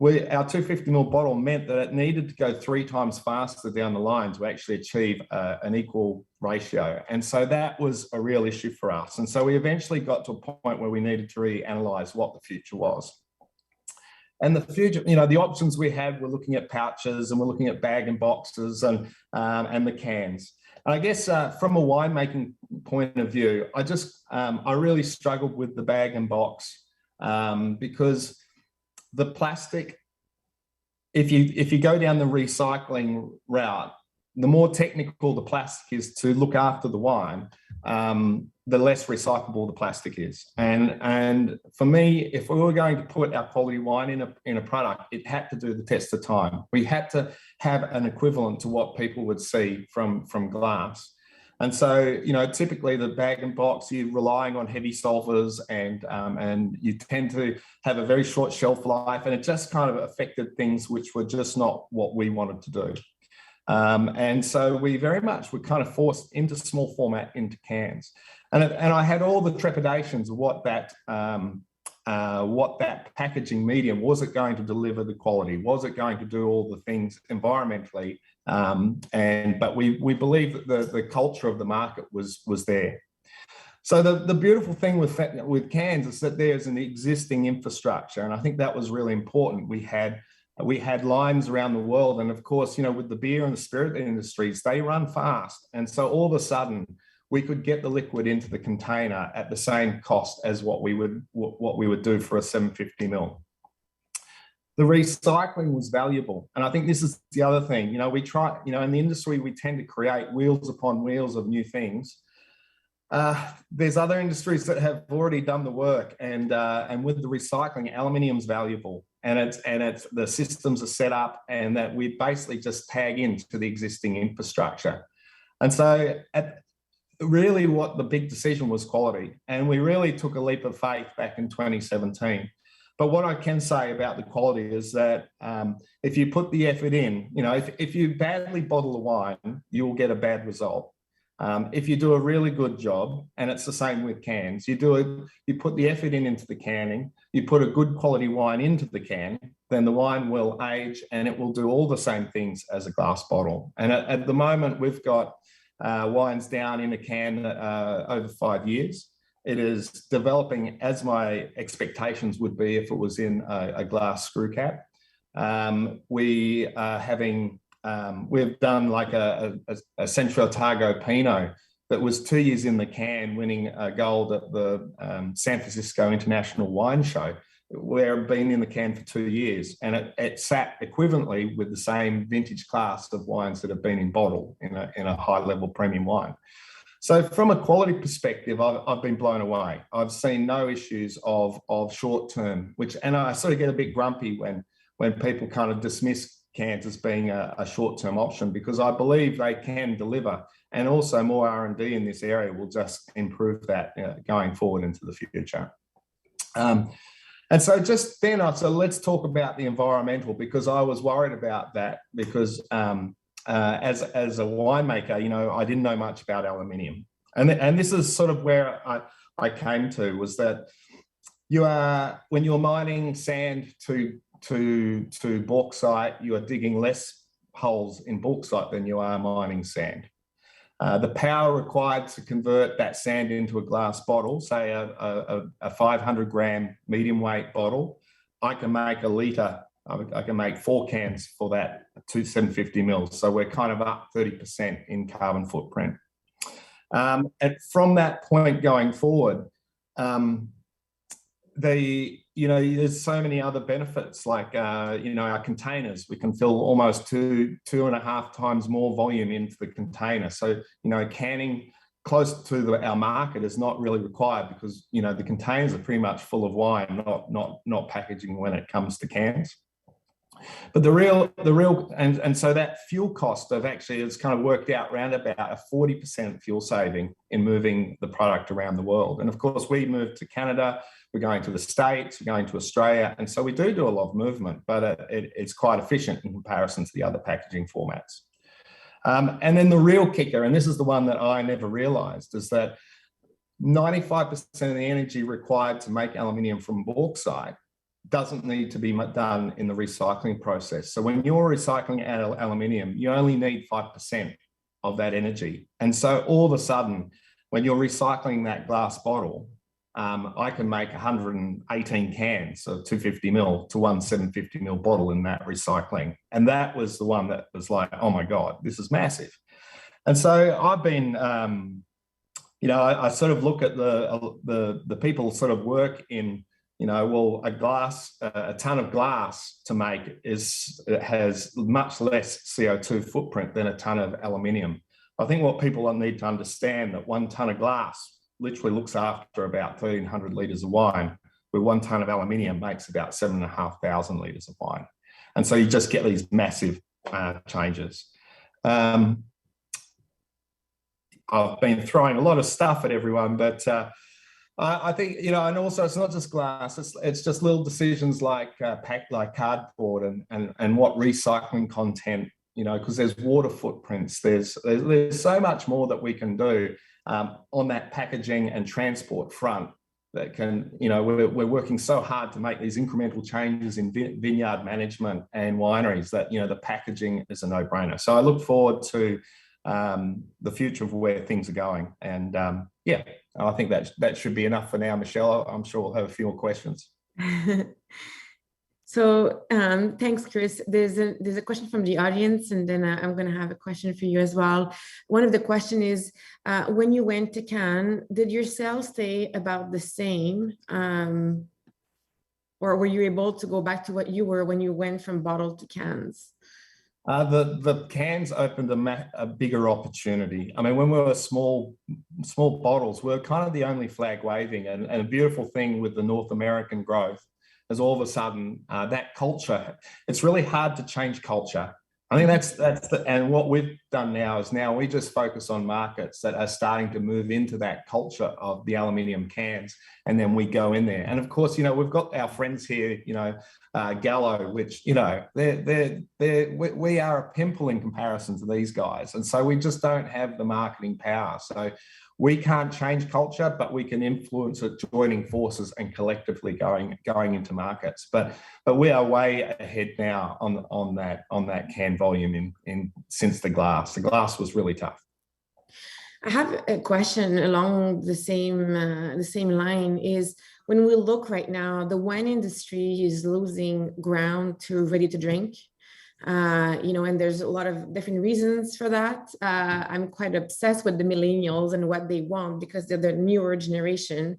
our 250 ml bottle meant that it needed to go 3 times faster down the line to actually achieve an equal ratio. And so that was a real issue for us. And so we eventually got to a point where we needed to reanalyze what the future was. And the future, the options we had were looking at pouches, and we're looking at bag and boxes and the cans. And I guess from a winemaking point of view, I really struggled with the bag and box because the plastic, if you go down the recycling route, the more technical the plastic is to look after the wine, the less recyclable the plastic is. And for me, if we were going to put our quality wine in a product, it had to do the test of time. We had to have an equivalent to what people would see from glass. And so, typically the bag and box, you're relying on heavy sulfurs, and you tend to have a very short shelf life, and it just kind of affected things which were just not what we wanted to do. And so we were kind of forced into small format, into cans. And I had all the trepidations of what that packaging medium, was it going to deliver the quality? Was it going to do all the things environmentally? But we believe that the culture of the market was there. So the beautiful thing with cans is that there's an existing infrastructure, and I think that was really important. We had lines around the world, and of course, with the beer and the spirit industries, they run fast, and so all of a sudden we could get the liquid into the container at the same cost as what we would do for a 750 ml. The recycling was valuable, and I think this is the other thing. We try, in the industry, we tend to create wheels upon wheels of new things. There's other industries that have already done the work, and with the recycling, aluminium's valuable, and it's the systems are set up, and that we basically just tag into the existing infrastructure. And so really what the big decision was quality, and we really took a leap of faith back in 2017. But what I can say about the quality is that if you put the effort in, if you badly bottle a wine, you'll get a bad result. If you do a really good job, and it's the same with cans, you put the effort into the canning, you put a good quality wine into the can, then the wine will age and it will do all the same things as a glass bottle. And at the moment, we've got wines down in a can over 5 years. It is developing as my expectations would be if it was in a glass screw cap. We are having we've done like a Central Otago Pinot that was 2 years in the can, winning gold at the San Francisco International Wine Show, where it's been in the can for 2 years, and it sat equivalently with the same vintage class of wines that have been in bottle in a high-level premium wine. So from a quality perspective, I've been blown away. I've seen no issues of short-term, and I sort of get a bit grumpy when people kind of dismiss cans as being a short-term option, because I believe they can deliver, and also more R&D in this area will just improve that going forward into the future. And so just then so let's talk about the environmental, because I was worried about that, because as a winemaker, you know, I didn't know much about aluminium. And this is sort of where I came to, was that when you're mining sand to bauxite, you are digging less holes in bauxite than you are mining sand. The power required to convert that sand into a glass bottle, say a 500 gram medium weight bottle, I can make a litre, I can make 4 cans for that, 750 mils. So we're kind of up 30% in carbon footprint. And from that point going forward, there's so many other benefits, like our containers. We can fill almost 2.5 times more volume into the container. So canning close to our market is not really required, because the containers are pretty much full of wine, not packaging when it comes to cans. But the real and so that fuel cost of actually, it's kind of worked out around about a 40% fuel saving in moving the product around the world. And of course, we moved to Canada, we're going to the States, we're going to Australia. And so we do a lot of movement, but it's quite efficient in comparison to the other packaging formats. And then the real kicker, and this is the one that I never realized, is that 95% of the energy required to make aluminium from bauxite doesn't need to be done in the recycling process. So when you're recycling aluminium, you only need 5% of that energy. And so all of a sudden, when you're recycling that glass bottle, I can make 118 cans of 250 ml to one 750 ml bottle in that recycling. And that was the one that was like, oh my God, this is massive. And so I've been, I sort of look at the people sort of work in, a ton of glass to make has much less CO2 footprint than a ton of aluminium. I think what people need to understand, that 1 ton of glass literally looks after about 1,300 litres of wine, where 1 ton of aluminium makes about 7,500 litres of wine. And so you just get these massive changes. I've been throwing a lot of stuff at everyone, but I think, and also it's not just glass, it's just little decisions like cardboard and what recycling content, because there's water footprints, there's so much more that we can do on that packaging and transport front that can, we're working so hard to make these incremental changes in vineyard management and wineries that, the packaging is a no-brainer. So I look forward to the future of where things are going. And I think that should be enough for now, Michelle. I'm sure we'll have a few more questions. So thanks, Chris. There's a question from the audience, and then I'm going to have a question for you as well. One of the questions is, when you went to Cannes, did your sales stay about the same? Or were you able to go back to what you were when you went from bottle to cans? The cans opened a bigger opportunity. I mean, when we were small bottles, we were kind of the only flag waving, and a beautiful thing with the North American growth is all of a sudden that culture, it's really hard to change culture. I think and what we've done now is we just focus on markets that are starting to move into that culture of the aluminium cans, and then we go in there. And of course, we've got our friends here, Gallo, which, we are a pimple in comparison to these guys. And so we just don't have the marketing power. So we can't change culture, but we can influence it, joining forces and collectively going into markets. But we are way ahead now on that can volume since the glass. The glass was really tough. I have a question along the same line. Is when we look right now, the wine industry is losing ground to ready to drink. And there's a lot of different reasons for that. I'm quite obsessed with the millennials and what they want, because they're the newer generation.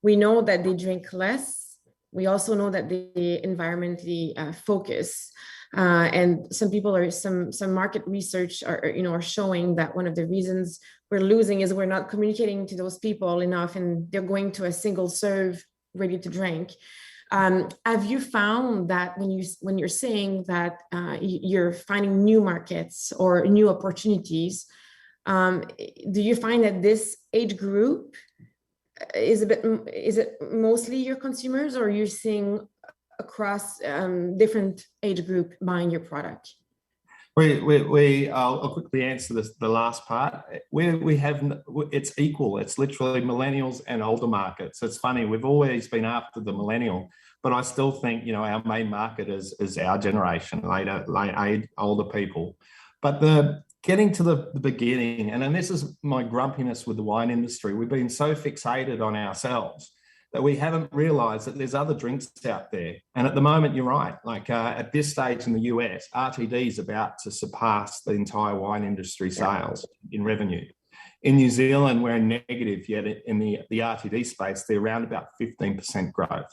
We know that they drink less. We also know that they environmentally focus. And some market research are showing that one of the reasons we're losing is we're not communicating to those people enough, and they're going to a single serve ready to drink. Have you found that when you're saying that you're finding new markets or new opportunities, do you find that this age group is it mostly your consumers, or you're seeing across different age group buying your product? I'll quickly answer the last part. It's equal. It's literally millennials and older markets. It's funny, we've always been after the millennial, but I still think, you know, our main market is our generation, older people. But getting to the beginning, and then this is my grumpiness with the wine industry, we've been so fixated on ourselves that we haven't realized that there's other drinks out there. And at the moment, you're right, like at this stage in the US, RTD is about to surpass the entire wine industry sales in revenue. In New Zealand, we're negative, yet in the RTD space, they're around about 15% growth.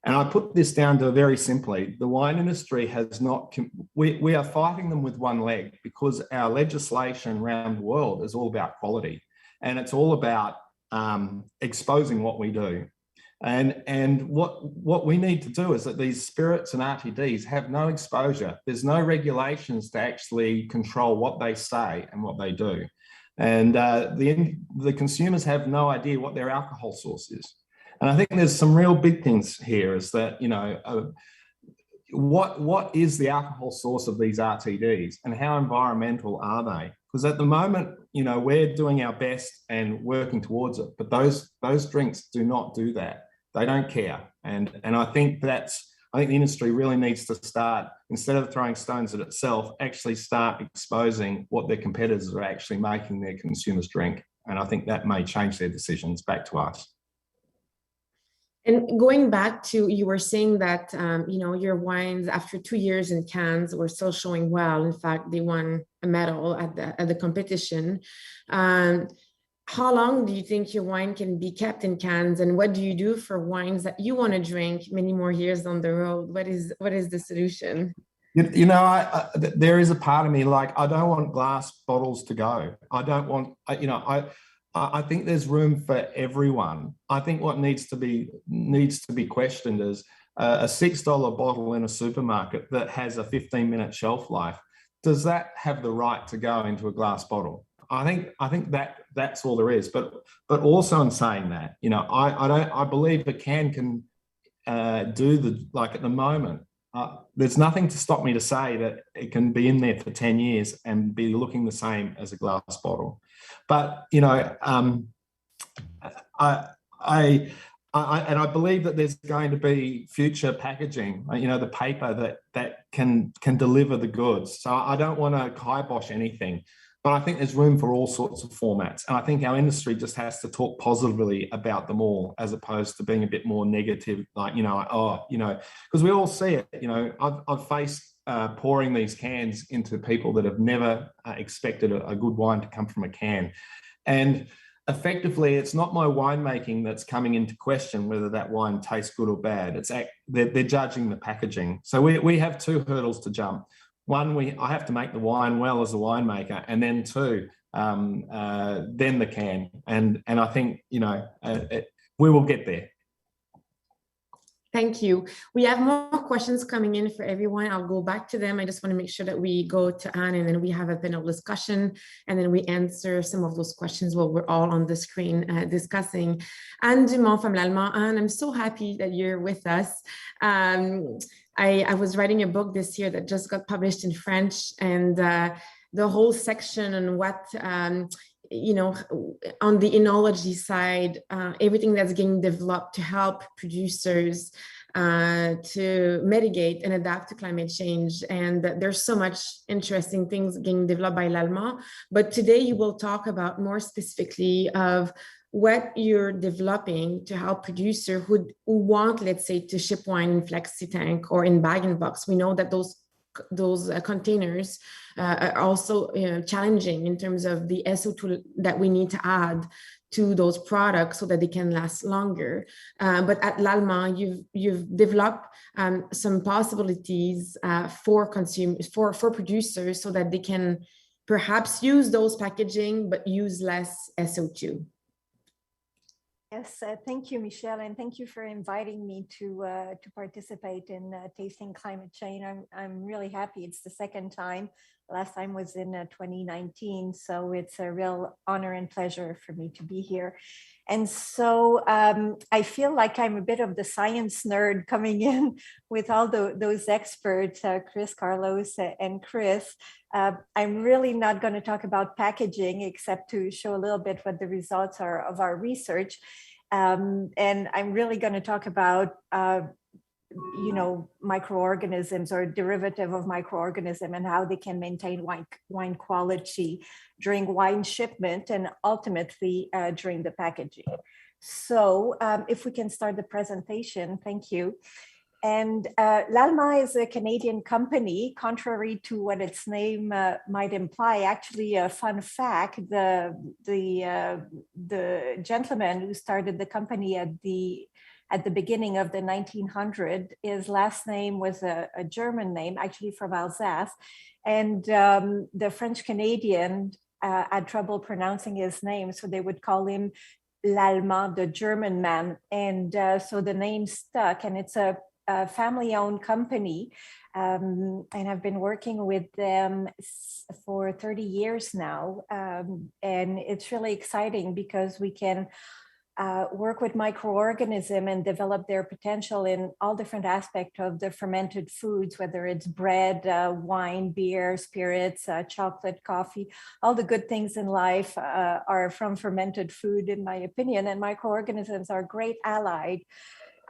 And I put this down to very simply, the wine industry has not, we are fighting them with one leg because our legislation around the world is all about quality. And it's all about exposing what we do. And what we need to do is that these spirits and RTDs have no exposure. There's no regulations to actually control what they say and what they do. And the consumers have no idea what their alcohol source is. And I think there's some real big things here is that, you know, what is the alcohol source of these RTDs and how environmental are they? Because at the moment, you know, we're doing our best and working towards it, but those drinks do not do that. They don't care. And I think the industry really needs to start, instead of throwing stones at itself, actually start exposing what their competitors are actually making their consumers drink. And I think that may change their decisions back to us. And going back to, you were saying that, you know, your wines after 2 years in cans were still showing well. In fact, they won a medal at the competition. How long do you think your wine can be kept in cans, and what do you do for wines that you want to drink many more years down the road? What is the solution? You know, there is a part of me, like, I don't want glass bottles to go. I don't want, you know, I think there's room for everyone. I think what needs to be questioned is a $6 bottle in a supermarket that has a 15-minute shelf life. Does that have the right to go into a glass bottle? I think that's all there is. But also in saying that, you know, I believe a can do like at the moment. There's nothing to stop me to say that it can be in there for 10 years and be looking the same as a glass bottle. But, you know, I believe that there's going to be future packaging, you know, the paper that can deliver the goods. So I don't want to kibosh anything, but I think there's room for all sorts of formats. And I think our industry just has to talk positively about them all, as opposed to being a bit more negative, like, you know, oh, you know, because we all see it. You know, I've faced pouring these cans into people that have never expected a good wine to come from a can. And effectively, it's not my winemaking that's coming into question whether that wine tastes good or bad. It's they're judging the packaging. So we have two hurdles to jump. One, I have to make the wine well as a winemaker, and then two, then the can. And I think, you know, we will get there. Thank you. We have more questions coming in for everyone. I'll go back to them. I just want to make sure that we go to Anne, and then we have a panel discussion, and then we answer some of those questions while we're all on the screen discussing. Anne Dumont from l'Allemand. Anne, I'm so happy that you're with us. I was writing a book this year that just got published in French, and the whole section on what, you know, on the enology side, everything that's getting developed to help producers to mitigate and adapt to climate change. And there's so much interesting things getting developed by l'Allemand. But today you will talk about more specifically of what you're developing to help producers who want, let's say, to ship wine in flexi tank or in bag-in-box. We know that those containers are also challenging in terms of the SO2 that we need to add to those products so that they can last longer. But at l'Allemand, you've developed some possibilities for consumers, for producers, so that they can perhaps use those packaging but use less SO2. Yes, thank you, Michelle, and thank you for inviting me to participate in Tasting Climate Change. I'm really happy. It's the second time. Last time was in 2019, so it's a real honor and pleasure for me to be here. And so I feel like I'm a bit of the science nerd coming in with all those experts, Chris, Carlos, and Chris. I'm really not going to talk about packaging except to show a little bit what the results are of our research. And I'm really going to talk about microorganisms or derivative of microorganism and how they can maintain wine quality during wine shipment and ultimately during the packaging. So if we can start the presentation, thank you. And L'Alma is a Canadian company, contrary to what its name might imply. Actually, a fun fact, the gentleman who started the company at the beginning of the 1900s, his last name was a German name, actually from Alsace. And the French Canadian had trouble pronouncing his name, so they would call him L'Allemand, the German man. And so the name stuck, and it's a family-owned company. And I've been working with them for 30 years now. And it's really exciting because we can work with microorganisms and develop their potential in all different aspects of the fermented foods, whether it's bread, wine, beer, spirits, chocolate, coffee. All the good things in life are from fermented food, in my opinion, and microorganisms are great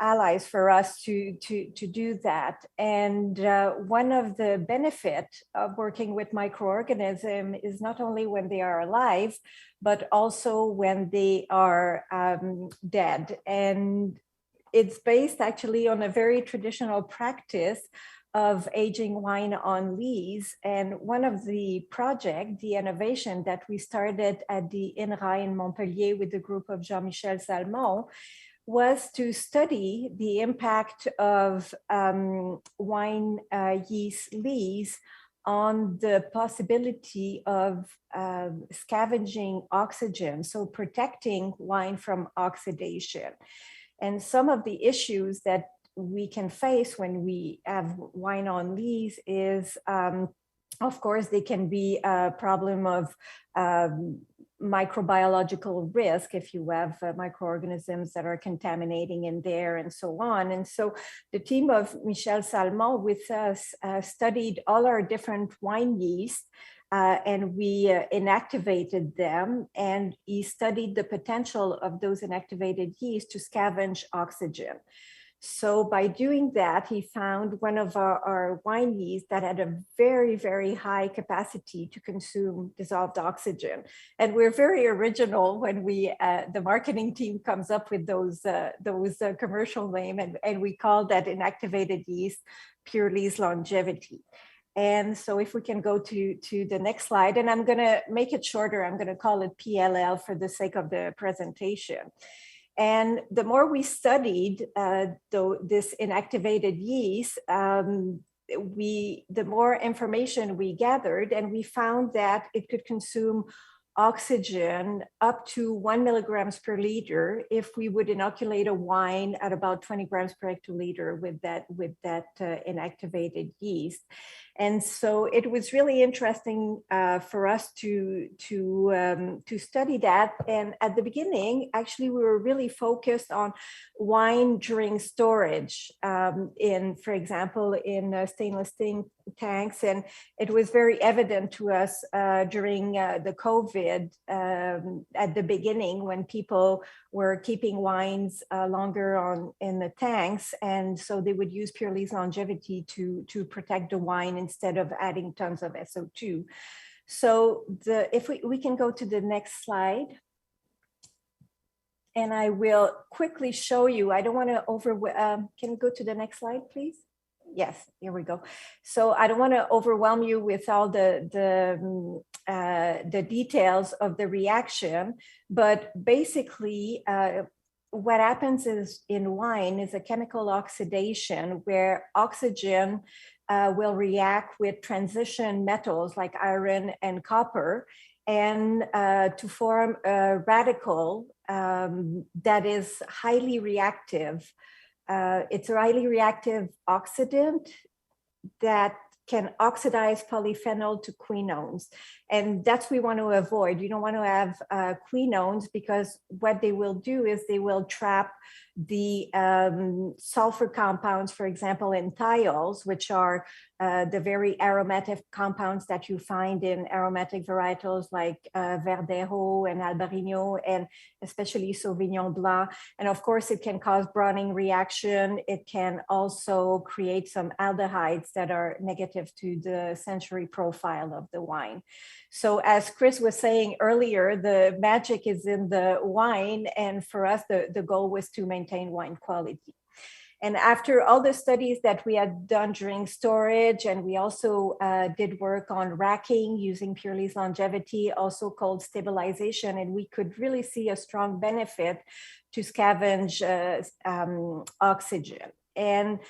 allies for us to do that. And one of the benefits of working with microorganisms is not only when they are alive, but also when they are dead. And it's based actually on a very traditional practice of aging wine on lees. And one of the projects, the innovation that we started at the INRA in Montpellier with the group of Jean-Michel Salmon, was to study the impact of wine yeast lees on the possibility of scavenging oxygen, so protecting wine from oxidation. And some of the issues that we can face when we have wine on lees is, of course, they can be a problem of microbiological risk if you have microorganisms that are contaminating in there and so on. And so the team of Michel Salmon with us studied all our different wine yeast and we inactivated them, and he studied the potential of those inactivated yeast to scavenge oxygen. So by doing that, he found one of our wine yeast that had a very, very high capacity to consume dissolved oxygen. And we're very original when we, the marketing team comes up with those commercial name, and we call that inactivated yeast Pure Lees Longevity. And so if we can go to the next slide, and I'm gonna make it shorter, I'm gonna call it PLL for the sake of the presentation. And the more we studied this inactivated yeast, the more information we gathered, and we found that it could consume oxygen up to 1 milligrams per liter if we would inoculate a wine at about 20 grams per hectoliter with that inactivated yeast. And so it was really interesting for us to study that. And at the beginning, actually, we were really focused on wine during storage for example, in stainless steel tanks. And it was very evident to us during the COVID at the beginning when people were keeping wines longer in the tanks. And so they would use Pure Lees Longevity to protect the wine instead of adding tons of SO2. So if we can go to the next slide. And I will quickly show you, I don't want to can we go to the next slide, please? Yes, here we go. So I don't want to overwhelm you with all the details of the reaction, but basically what happens in wine is a chemical oxidation where oxygen will react with transition metals like iron and copper, and to form a radical that is highly reactive. It's a highly reactive oxidant that can oxidize polyphenol to quinones. And that's what we want to avoid. You don't want to have quinones, because what they will do is they will trap the sulfur compounds, for example, in thiols, which are the very aromatic compounds that you find in aromatic varietals like Verdejo and Albarino, and especially Sauvignon Blanc. And of course, it can cause Browning reaction. It can also create some aldehydes that are negative to the sensory profile of the wine. So as Chris was saying earlier, the magic is in the wine. And for us, the goal was to maintain wine quality. And after all the studies that we had done during storage, and we also did work on racking using Pure Lee's longevity, also called stabilization, and we could really see a strong benefit to scavenge oxygen. And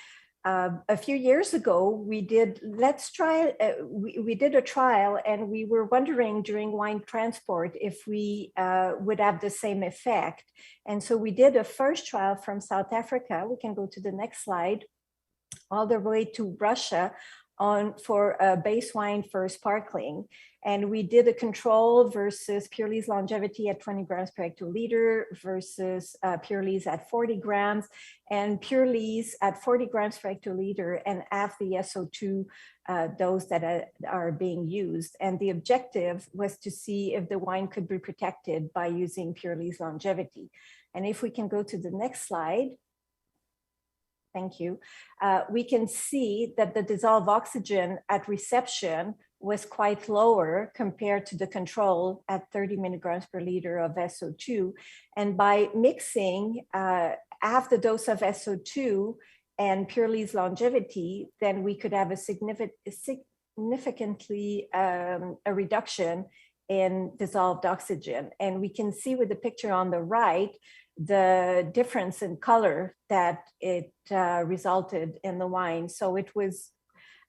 a few years ago, we did a trial, and we were wondering during wine transport if we would have the same effect. And so we did a first trial from South Africa. We can go to the next slide, all the way to Russia for a base wine for sparkling. And we did a control versus Pure Lee's longevity at 20 grams per hectoliter versus Pure Lee's at 40 grams, and Pure Lee's at 40 grams per hectoliter and half the SO2 dose that are being used. And the objective was to see if the wine could be protected by using Pure Lee's longevity. And if we can go to the next slide. Thank you. We can see that the dissolved oxygen at reception was quite lower compared to the control at 30 milligrams per liter of SO2. And by mixing half the dose of SO2 and Pure Lee's longevity, then we could have a significantly a reduction in dissolved oxygen. And we can see with the picture on the right, the difference in color that it resulted in the wine. So it was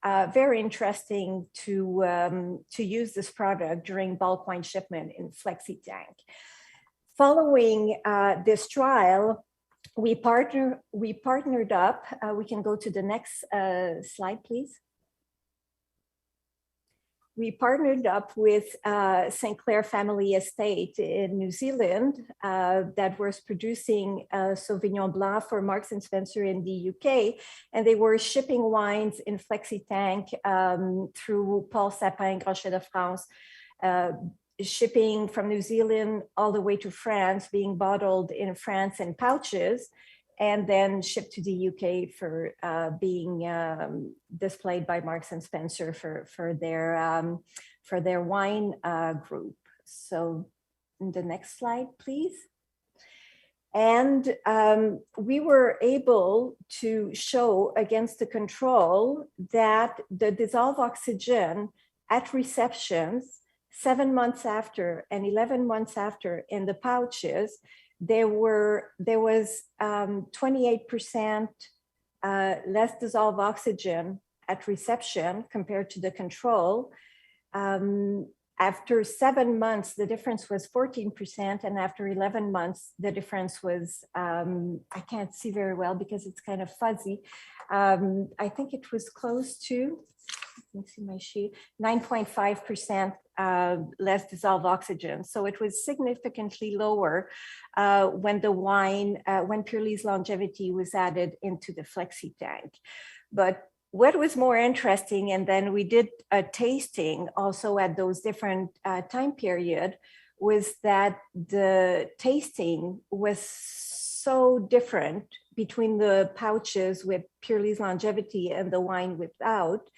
very interesting to use this product during bulk wine shipment in Flexi Tank. Following this trial, we partnered up. We can go to the next slide, please. We partnered up with St. Clair Family Estate in New Zealand that was producing Sauvignon Blanc for Marks and Spencer in the UK. And they were shipping wines in Flexi Tank through Paul Sapin, Grand Chai de France, shipping from New Zealand all the way to France, being bottled in France in pouches, and then shipped to the UK for being displayed by Marks and Spencer for their wine group. So the next slide, please. And we were able to show against the control that the dissolved oxygen at receptions 7 months after and 11 months after in the pouches, there was 28% less dissolved oxygen at reception compared to the control. After 7 months, the difference was 14%, and after 11 months, the difference was, I can't see very well because it's kind of fuzzy. I think it was close to, let me see my sheet, 9.5% less dissolved oxygen. So it was significantly lower when the wine, when Pure Lee's longevity was added into the Flexi Tank. But what was more interesting, and then we did a tasting also at those different time period, was that the tasting was so different between the pouches with Pure Lee's longevity and the wine without,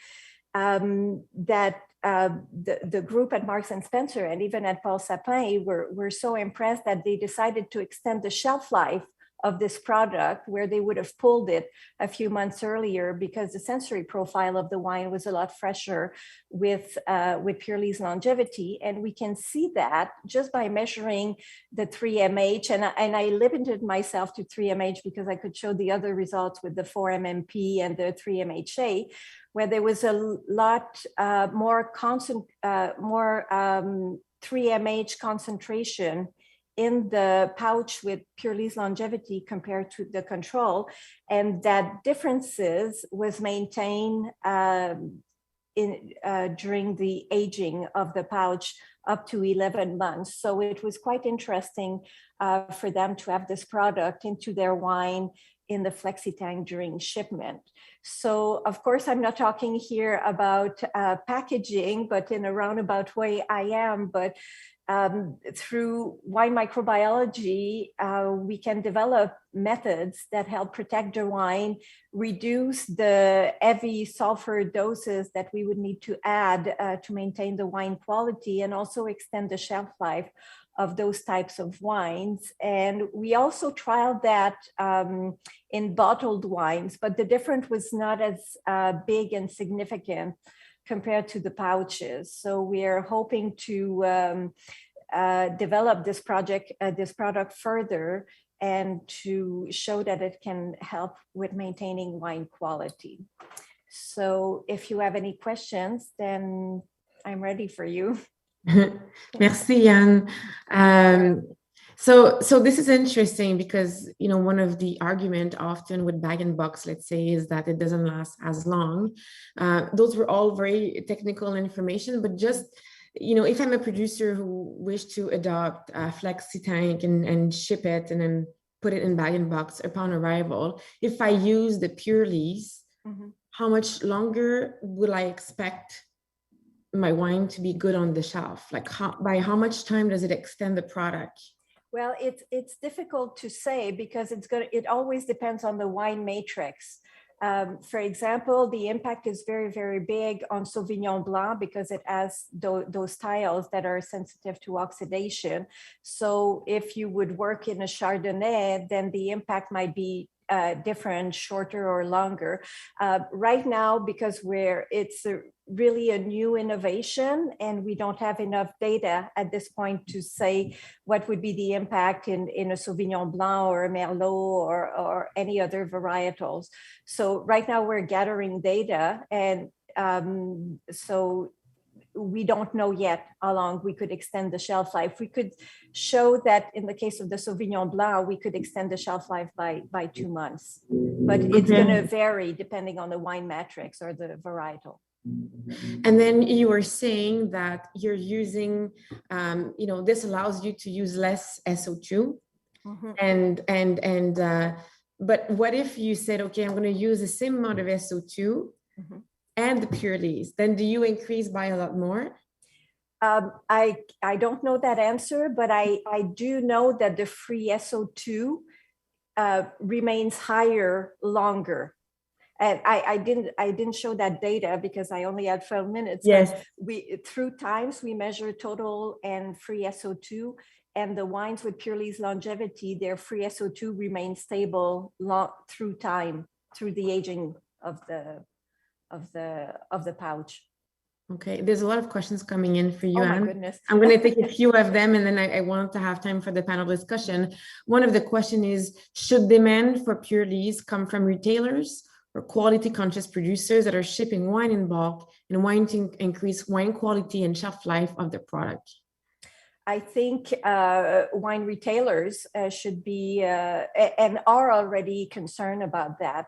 that the group at Marks and Spencer and even at Paul Sapin were so impressed that they decided to extend the shelf life of this product, where they would have pulled it a few months earlier, because the sensory profile of the wine was a lot fresher with Pure Lee's longevity. And we can see that just by measuring the 3MH, and I limited myself to 3MH because I could show the other results with the 4MMP and the 3MHA, where there was a lot more 3MH concentration in the pouch with Pure Lee's longevity compared to the control, and that differences was maintained during the aging of the pouch up to 11 months. So it was quite interesting for them to have this product into their wine in the flexi tank during shipment. So of course, I'm not talking here about packaging, but in a roundabout way I am, but through wine microbiology, we can develop methods that help protect the wine, reduce the heavy sulfur doses that we would need to add to maintain the wine quality, and also extend the shelf life of those types of wines. And we also trialed that in bottled wines, but the difference was not as big and significant compared to the pouches. So we are hoping to develop this product further and to show that it can help with maintaining wine quality. So if you have any questions, then I'm ready for you. Merci, Yann. So this is interesting because, you know, one of the argument often with bag-in-box, let's say, is that it doesn't last as long. Those were all very technical information, but just, you know, if I'm a producer who wish to adopt a flexi tank and ship it and then put it in bag-in-box upon arrival, if I use the pure lease, how much longer will I expect my wine to be good on the shelf? Like by how much time does it extend the product? Well, it's difficult to say because it always depends on the wine matrix. For example, the impact is very, very big on Sauvignon Blanc because it has those tiles that are sensitive to oxidation. So if you would work in a Chardonnay, then the impact might be different, shorter or longer. Right now, because it's really a new innovation and we don't have enough data at this point to say what would be the impact in a Sauvignon Blanc or a Merlot or any other varietals. So right now we're gathering data, and so we don't know yet how long we could extend the shelf life. We could show that in the case of the Sauvignon Blanc, we could extend the shelf life by 2 months, but it's going to vary depending on the wine matrix or the varietal. And then you were saying that you're using, you know, this allows you to use less SO2. But what if you said, okay, I'm going to use the same amount of SO2 and the pure lease, then do you increase by a lot more? I don't know that answer, but I do know that the free SO2 remains higher longer. And I didn't show that data because I only had 12 minutes. Yes. Through times we measure total and free SO2, and the wines with pure lease longevity, their free SO2 remains stable through time, through the aging of the pouch. Okay, there's a lot of questions coming in for you, Anne. Oh my goodness. I'm going to take a few of them, and then I want to have time for the panel discussion. One of the questions is, should demand for pure lease come from retailers or quality conscious producers that are shipping wine in bulk and wanting to increase wine quality and shelf life of the product? I think wine retailers should be and are already concerned about that,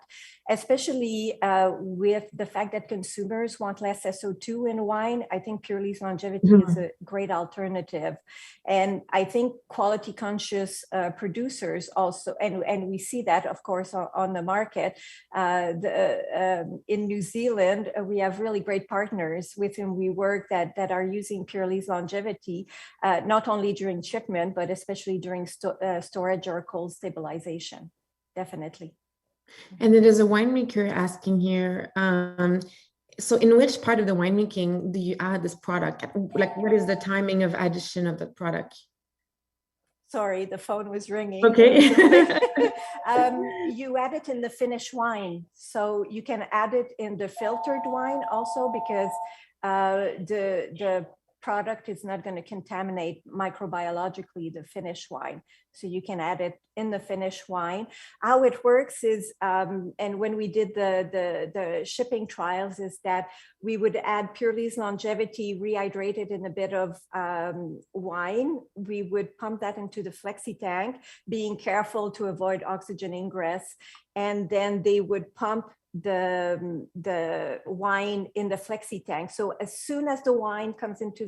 especially with the fact that consumers want less SO2 in wine. I think pure lease longevity is a great alternative. And I think quality conscious producers also, and we see that, of course, on the market. In New Zealand, we have really great partners with whom we work that are using pure lease longevity, not only during shipment, but especially during storage or cold stabilization, definitely. And then there's a winemaker asking here, so in which part of the winemaking do you add this product? Like, what is the timing of addition of the product? Sorry, the phone was ringing. Okay. You add it in the finished wine. So you can add it in the filtered wine also, because the product is not going to contaminate microbiologically the finished wine. So you can add it in the finished wine. How it works is, and when we did the shipping trials, is that we would add pure lease longevity rehydrated in a bit of wine. We would pump that into the flexi tank, being careful to avoid oxygen ingress. And then they would pump the wine in the flexi tank. So as soon as the wine comes into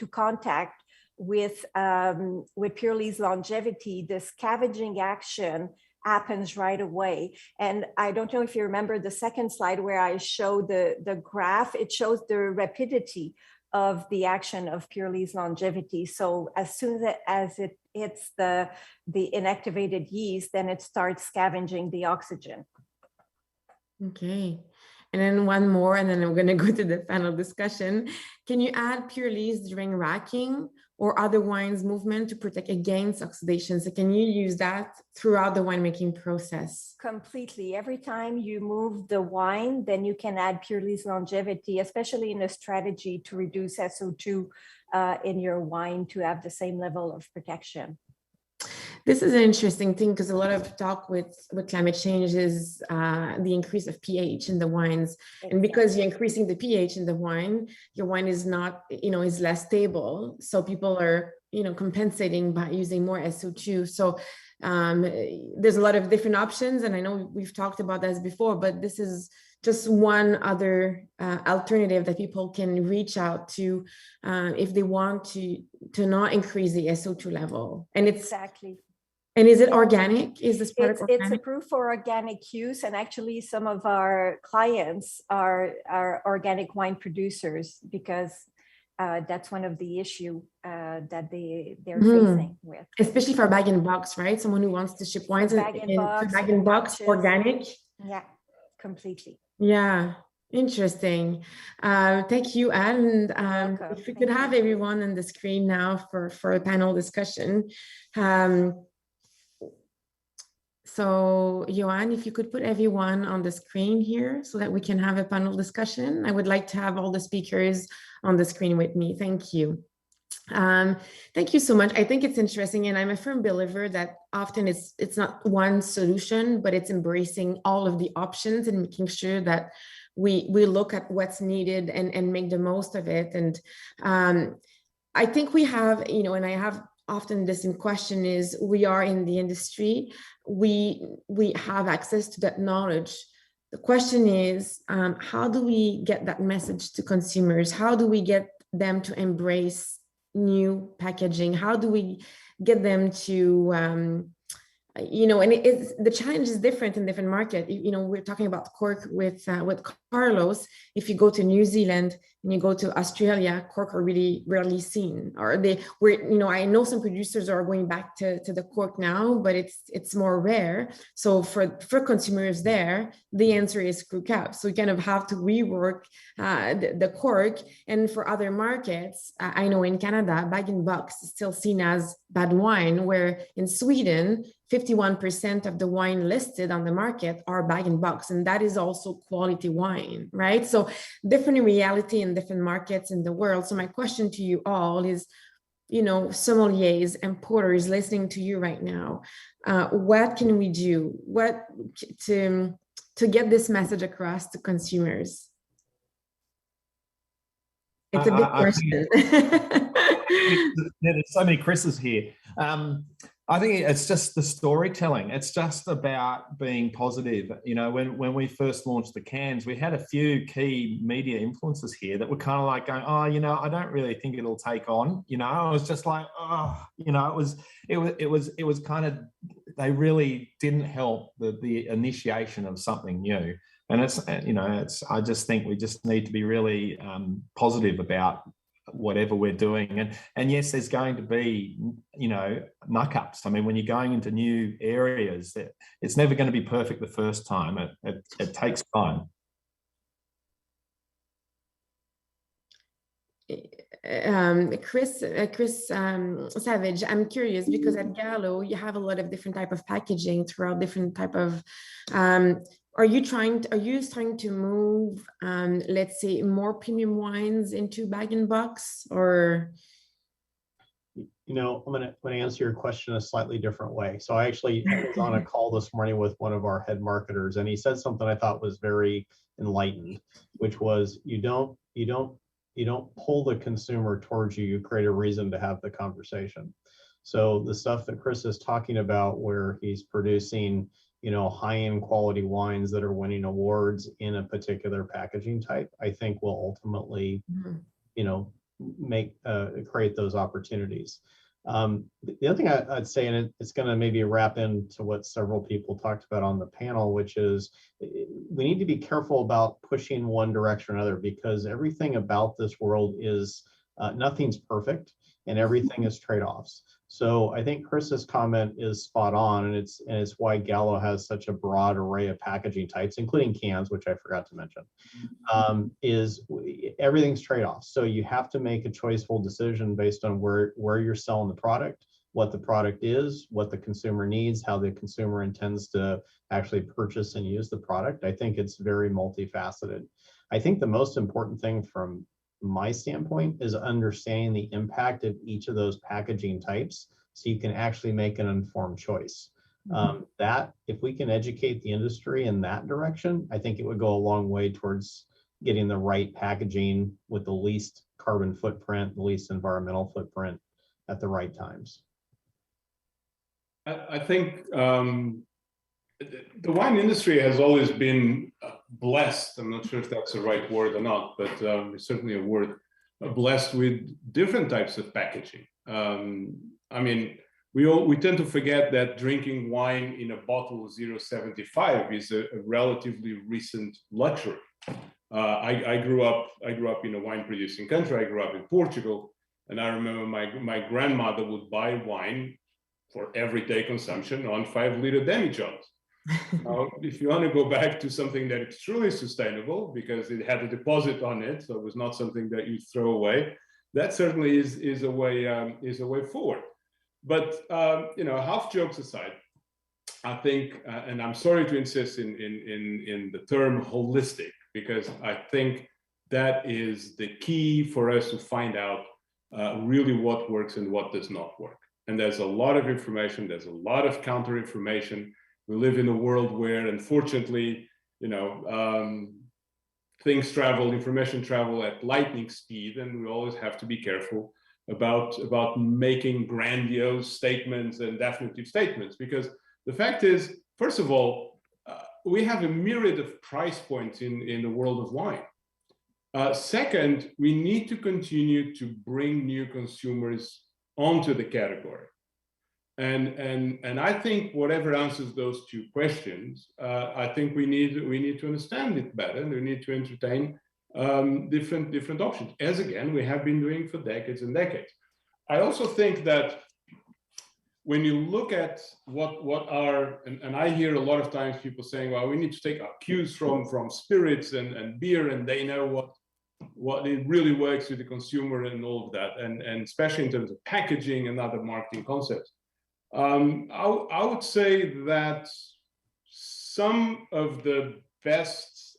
contact with Pure Lees longevity, the scavenging action happens right away. And I don't know if you remember the second slide where I showed the graph. It shows the rapidity of the action of Pure Lees longevity. So as soon as it hits the inactivated yeast, then it starts scavenging the oxygen. Okay. And then one more, and then I'm going to go to the panel discussion. Can you add Pure Lees during racking or other wines movement to protect against oxidation? So can you use that throughout the winemaking process? Completely. Every time you move the wine, then you can add Pure Lees longevity, especially in a strategy to reduce SO2 in your wine to have the same level of protection. This is an interesting thing because a lot of talk with climate change is the increase of pH in the wines. Exactly. And because you're increasing the pH in the wine, your wine is not, is less stable. So people are, compensating by using more SO2. So there's a lot of different options. And I know we've talked about this before, but this is just one other alternative that people can reach out to if they want to not increase the SO2 level. And it's exactly. And is it organic? Is this product organic? It's approved for organic use, and actually some of our clients are organic wine producers because that's one of the issue that they're facing with. Especially for bag and box, right? Someone who wants to ship wines bag and box, organic. Yeah, completely. Yeah, interesting. Thank you, Anne. If we could have everyone on the screen now for a panel discussion. So, Johan, if you could put everyone on the screen here so that we can have a panel discussion. I would like to have all the speakers on the screen with me. Thank you. Thank you so much. I think it's interesting, and I'm a firm believer that often it's not one solution, but it's embracing all of the options and making sure that we look at what's needed and make the most of it. And I think we have, and I have often this in question is we are in the industry, we have access to that knowledge. The question is, how do we get that message to consumers? How do we get them to embrace new packaging? How do we get them to, and the challenge is different in different markets. We're talking about cork with Carlos. If you go to New Zealand and you go to Australia, cork are really rarely seen. I know some producers are going back to the cork now, but it's more rare. So for consumers there, the answer is screw cap. So you kind of have to rework the cork. And for other markets, I know in Canada, bag and box is still seen as bad wine, where in Sweden, 51% of the wine listed on the market are bag and box, and that is also quality wine, right? So different reality in different markets in the world. So my question to you all is, sommeliers and porters listening to you right now, what can we do? What to get this message across to consumers? It's a big question. There's so many Chris's here. I think it's just the storytelling. It's just about being positive. When we first launched the cans, we had a few key media influencers here that were kind of like going, I don't really think it'll take on. I was just like, it was kind of, they really didn't help the initiation of something new. And I just think we just need to be really positive about whatever we're doing. And yes, there's going to be, muck-ups. I mean, when you're going into new areas, it's never going to be perfect the first time. It takes time. Chris Savage, I'm curious because at Gallo, you have a lot of different type of packaging throughout different type of, are you starting to move, let's say, more premium wines into bag and box, or? I'm going to answer your question a slightly different way. So I actually was on a call this morning with one of our head marketers, and he said something I thought was very enlightened, which was you don't pull the consumer towards you. You create a reason to have the conversation. So the stuff that Chris is talking about, where he's producing high-end quality wines that are winning awards in a particular packaging type, I think will ultimately, create those opportunities. The other thing I'd say, and it's going to maybe wrap into what several people talked about on the panel, which is we need to be careful about pushing one direction or another, because everything about this world is nothing's perfect and everything is trade-offs. So I think Chris's comment is spot on, and it's why Gallo has such a broad array of packaging types, including cans, which I forgot to mention. Everything's trade-offs. So you have to make a choiceful decision based on where you're selling the product, what the product is, what the consumer needs, how the consumer intends to actually purchase and use the product. I think it's very multifaceted. I think the most important thing from my standpoint is understanding the impact of each of those packaging types so you can actually make an informed choice. That if we can educate the industry in that direction, I think it would go a long way towards getting the right packaging with the least carbon footprint, the least environmental footprint at the right times. I think the wine industry has always been blessed. I'm not sure if that's the right word or not, but it's certainly a word, blessed with different types of packaging. I mean, we tend to forget that drinking wine in a bottle of 0.75 is a relatively recent luxury. I grew up in a wine producing country. I grew up in Portugal, and I remember my grandmother would buy wine for everyday consumption on 5-liter demijohns. Now, if you want to go back to something that is truly sustainable, because it had a deposit on it, so it was not something that you throw away, that certainly is a way forward. But half jokes aside, I think, and I'm sorry to insist in the term holistic, because I think that is the key for us to find out really what works and what does not work. And there's a lot of information, there's a lot of counter information. We live in a world where, unfortunately, things travel, information travel at lightning speed, and we always have to be careful about making grandiose statements and definitive statements. Because the fact is, first of all, we have a myriad of price points in the world of wine. Second, we need to continue to bring new consumers onto the category. And I think whatever answers those two questions, I think we need to understand it better, and we need to entertain different options, as again we have been doing for decades and decades. I also think that when you look at what are, and I hear a lot of times people saying, well, we need to take our cues from spirits and beer, and they know what it really works with the consumer and all of that, and especially in terms of packaging and other marketing concepts. I would say that some of the best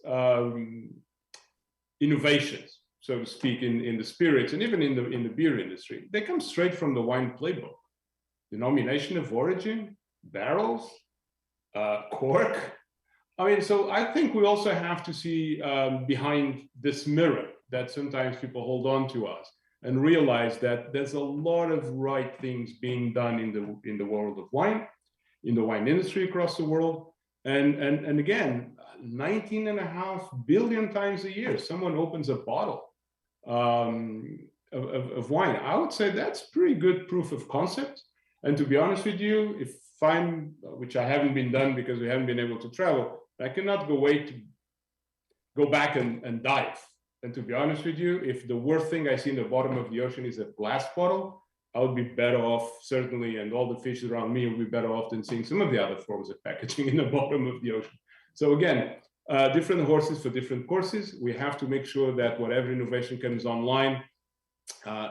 innovations, so to speak, in the spirits and even in the beer industry, they come straight from the wine playbook. Denomination of origin, barrels, cork. I mean, so I think we also have to see behind this mirror that sometimes people hold on to us, and realize that there's a lot of right things being done in the world of wine, in the wine industry across the world. And again, 19.5 billion times a year, someone opens a bottle of wine. I would say that's pretty good proof of concept. And to be honest with you, if I'm, which I haven't been done because we haven't been able to travel, I cannot wait to go back and dive. And to be honest with you, if the worst thing I see in the bottom of the ocean is a glass bottle, I would be better off, certainly, and all the fish around me would be better off than seeing some of the other forms of packaging in the bottom of the ocean. So again, different horses for different courses. We have to make sure that whatever innovation comes online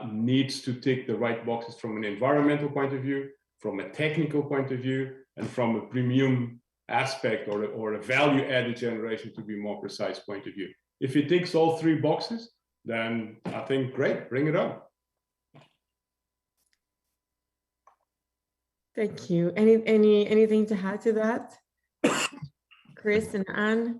needs to tick the right boxes from an environmental point of view, from a technical point of view, and from a premium aspect or a value-added generation, to be more precise, point of view. If it ticks all three boxes, then I think great, bring it on. Thank you. Anything to add to that, Chris and Anne?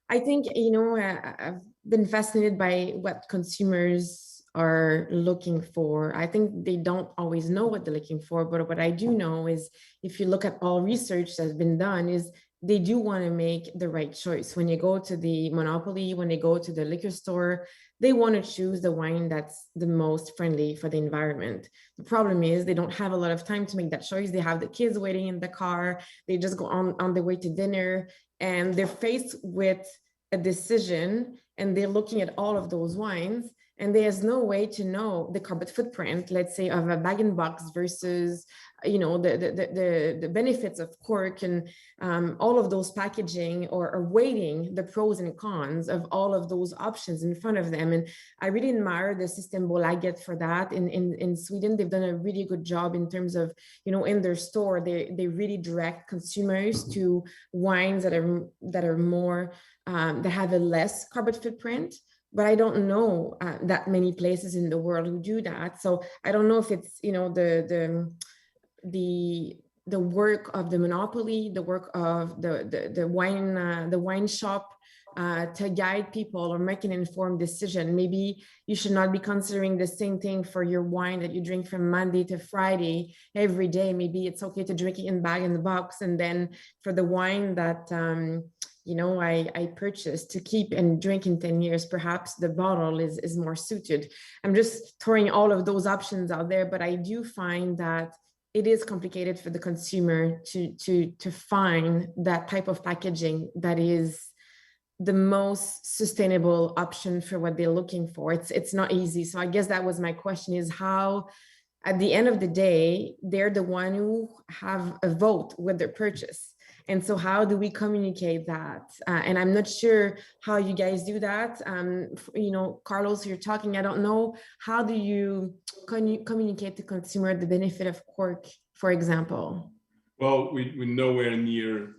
I think, I've been fascinated by what consumers are looking for. I think they don't always know what they're looking for, but what I do know is if you look at all research that's been done is they do want to make the right choice. When you go to the monopoly, when they go to the liquor store, they want to choose the wine that's the most friendly for the environment. The problem is they don't have a lot of time to make that choice. They have the kids waiting in the car. They just go on their way to dinner, and they're faced with a decision, and they're looking at all of those wines, and there's no way to know the carbon footprint, let's say, of a bag-in-box versus, you know, the benefits of cork and all of those packaging, or weighing the pros and cons of all of those options in front of them. And I really admire the system Bolaget for that. In Sweden, they've done a really good job in terms of, you know, in their store, they really direct consumers to wines that are more, that have a less carbon footprint. But I don't know that many places in the world who do that. So I don't know if it's, you know, the work of the monopoly, the work of the wine shop to guide people or make an informed decision. Maybe you should not be considering the same thing for your wine that you drink from Monday to Friday every day. Maybe it's okay to drink it in bag-in-box, and then for the wine that you know, I purchased to keep and drink in 10 years, perhaps the bottle is more suited. I'm just throwing all of those options out there, but I do find that it is complicated for the consumer to find that type of packaging that is the most sustainable option for what they're looking for. It's not easy. So I guess that was my question, is how, at the end of the day, they're the one who have a vote with their purchase. And so how do we communicate that? And I'm not sure how you guys do that. You know, Carlos, you're talking, I don't know, how do you communicate to consumer the benefit of cork, for example? Well, we're nowhere near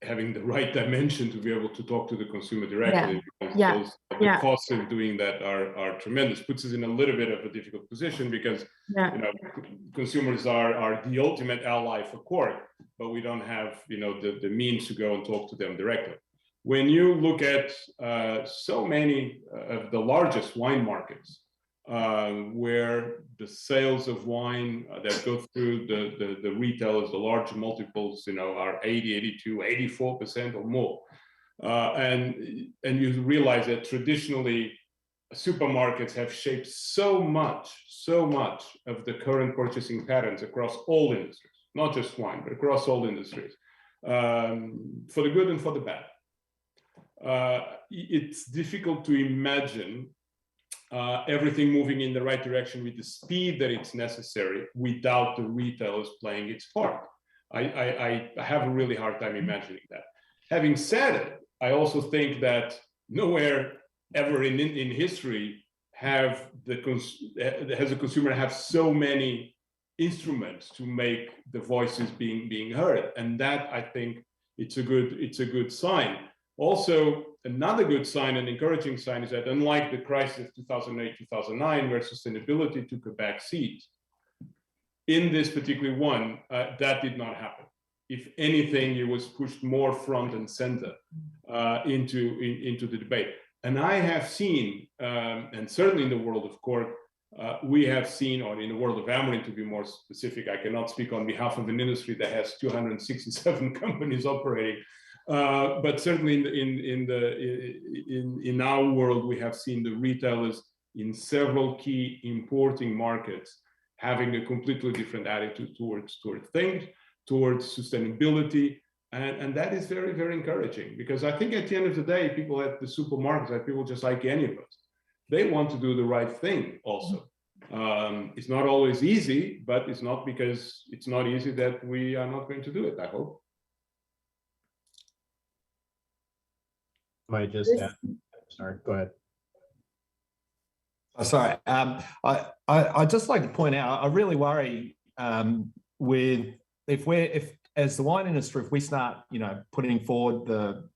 having the right dimension to be able to talk to the consumer directly, because the costs of doing that are tremendous. Puts us in a little bit of a difficult position, because you know, consumers are the ultimate ally for cork, but we don't have, you know, the means to go and talk to them directly. When you look at so many of the largest wine markets, where the sales of wine that go through the retailers, the large multiples, you know, are 80, 82, 84% or more. And you realize that traditionally supermarkets have shaped so much of the current purchasing patterns across all industries, not just wine, but across all industries, for the good and for the bad. It's difficult to imagine everything moving in the right direction with the speed that it's necessary without the retailers playing its part. I have a really hard time imagining that. Having said it, I also think that nowhere ever in history has a consumer have so many instruments to make the voices being heard, and that, I think, it's a good sign. Also, another good sign, an encouraging sign, is that unlike the crisis of 2008-2009, where sustainability took a back seat, in this particular one, that did not happen. If anything, it was pushed more front and center into the debate. And I have seen, and certainly in the world of cork, we have seen, or in the world of Amorim, to be more specific, I cannot speak on behalf of an industry that has 267 companies operating. But certainly in our world, we have seen the retailers in several key importing markets having a completely different attitude towards things, towards sustainability, and that is very, very encouraging, because I think at the end of the day, people at the supermarkets are people just like any of us. They want to do the right thing also. It's not always easy, but it's not because it's not easy that we are not going to do it, I hope. Might just add, sorry, go ahead. Oh, sorry, I'd just like to point out, I really worry if as the wine industry, if we start, you know, putting forward the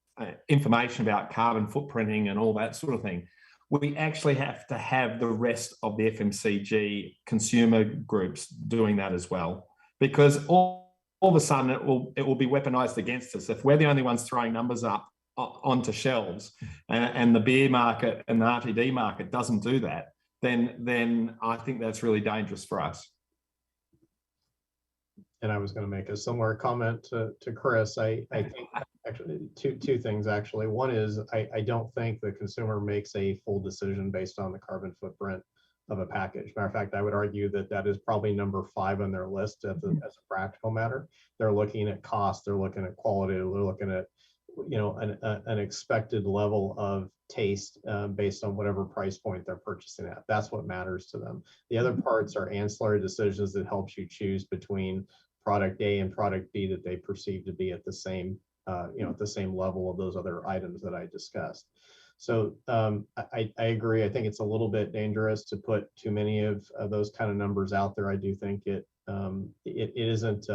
information about carbon footprinting and all that sort of thing, we actually have to have the rest of the FMCG consumer groups doing that as well, because all of a sudden it will be weaponized against us. If we're the only ones throwing numbers up onto shelves, and the beer market and the RTD market doesn't do that, then I think that's really dangerous for us. And I was going to make a similar comment to Chris. I think actually two things actually. One is I don't think the consumer makes a full decision based on the carbon footprint of a package. Matter of fact, I would argue that that is probably number 5 on their list as a practical matter. They're looking at cost, they're looking at quality, they're looking at an expected level of taste based on whatever price point they're purchasing at. That's what matters to them. The other parts are ancillary decisions that helps you choose between product A and product B that they perceive to be at the same at the same level of those other items that I discussed. So I agree. I think it's a little bit dangerous to put too many of those kind of numbers out there. I do think it isn't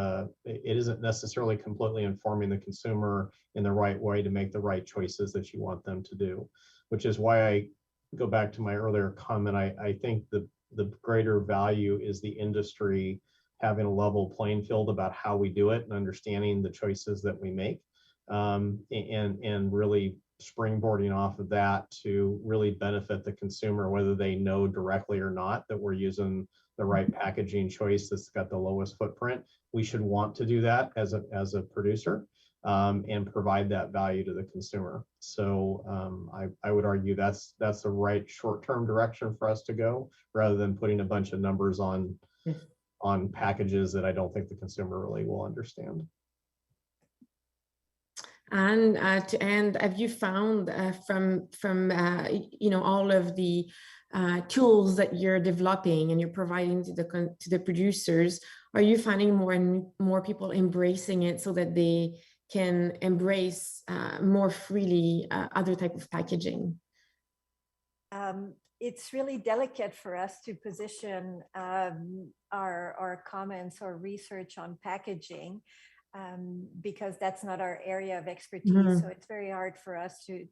necessarily completely informing the consumer in the right way to make the right choices that you want them to do, which is why I go back to my earlier comment. I think the greater value is the industry having a level playing field about how we do it and understanding the choices that we make, and really springboarding off of that to really benefit the consumer, whether they know directly or not that we're using the right packaging choice that's got the lowest footprint. We should want to do that as a producer, and provide that value to the consumer. So I would argue that's the right short-term direction for us to go, rather than putting a bunch of numbers on packages that I don't think the consumer really will understand. And to end, have you found from all of the tools that you're developing and you're providing to the producers, are you finding more and more people embracing it so that they can embrace more freely other type of packaging? It's really delicate for us to position our comments or research on packaging, because that's not our area of expertise. Mm-hmm. So it's very hard for us to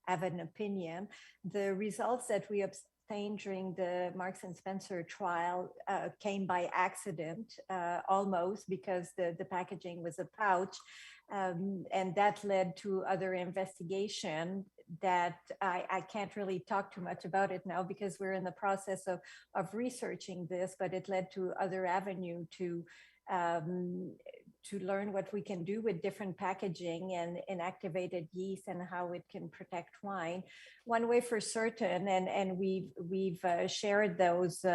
have an opinion. The results that we obtained during the Marks and Spencer trial came by accident, almost, because the packaging was a pouch, and that led to other investigation that I can't really talk too much about it now because we're in the process of researching this, but it led to other avenue to learn what we can do with different packaging and inactivated yeast and how it can protect wine. One way for certain, and we've shared those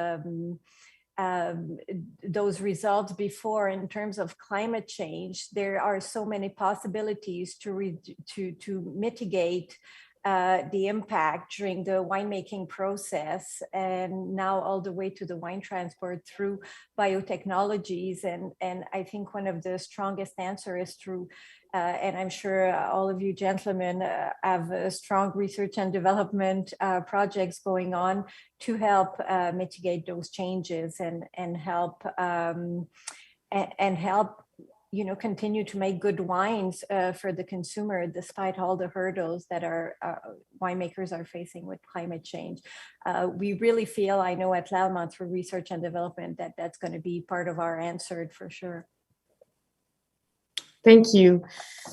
results before in terms of climate change, there are so many possibilities to mitigate the impact during the winemaking process, and now all the way to the wine transport through biotechnologies. And I think one of the strongest answers is through, and I'm sure all of you gentlemen have strong research and development projects going on to help mitigate those changes and help continue to make good wines for the consumer, despite all the hurdles that our winemakers are facing with climate change. We really feel, I know at Lallemont through research and development, that that's going to be part of our answer for sure. Thank you.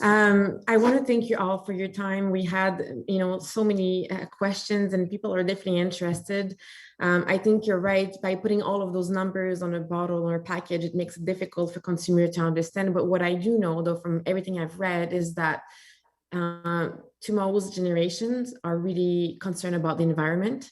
I want to thank you all for your time. We had, so many questions, and people are definitely interested. I think you're right. By putting all of those numbers on a bottle or a package, it makes it difficult for consumer to understand. But what I do know, though, from everything I've read, is that tomorrow's generations are really concerned about the environment.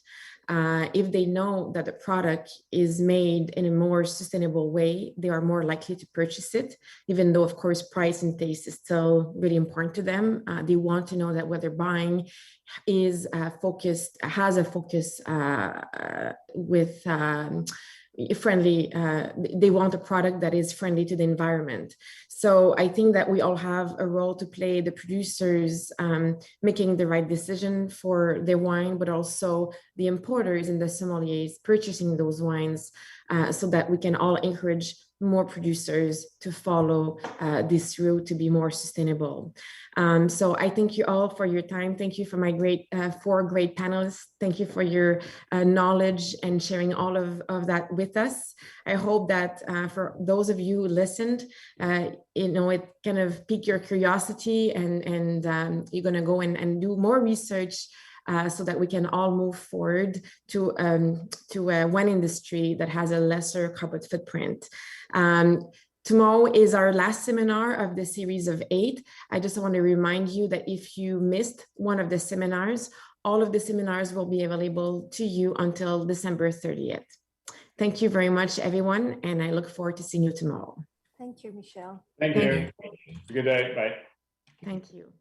If they know that the product is made in a more sustainable way, they are more likely to purchase it, even though, of course, price and taste is still really important to them. They want to know that what they're buying has a focus with friendly, they want a product that is friendly to the environment. So I think that we all have a role to play, the producers making the right decision for their wine, but also the importers and the sommeliers purchasing those wines, so that we can all encourage more producers to follow this route to be more sustainable. So I thank you all for your time. Thank you for my four great panelists. Thank you for your knowledge and sharing all of that with us. I hope that for those of you who listened, it kind of piqued your curiosity, and you're going to go and do more research so that we can all move forward to a wine industry that has a lesser carbon footprint. Tomorrow is our last seminar of the series of 8. I just want to remind you that if you missed one of the seminars, all of the seminars will be available to you until December 30th. Thank you very much, everyone, and I look forward to seeing you tomorrow. Thank you, Michelle. Thank you. Have a good day. Bye. Thank you.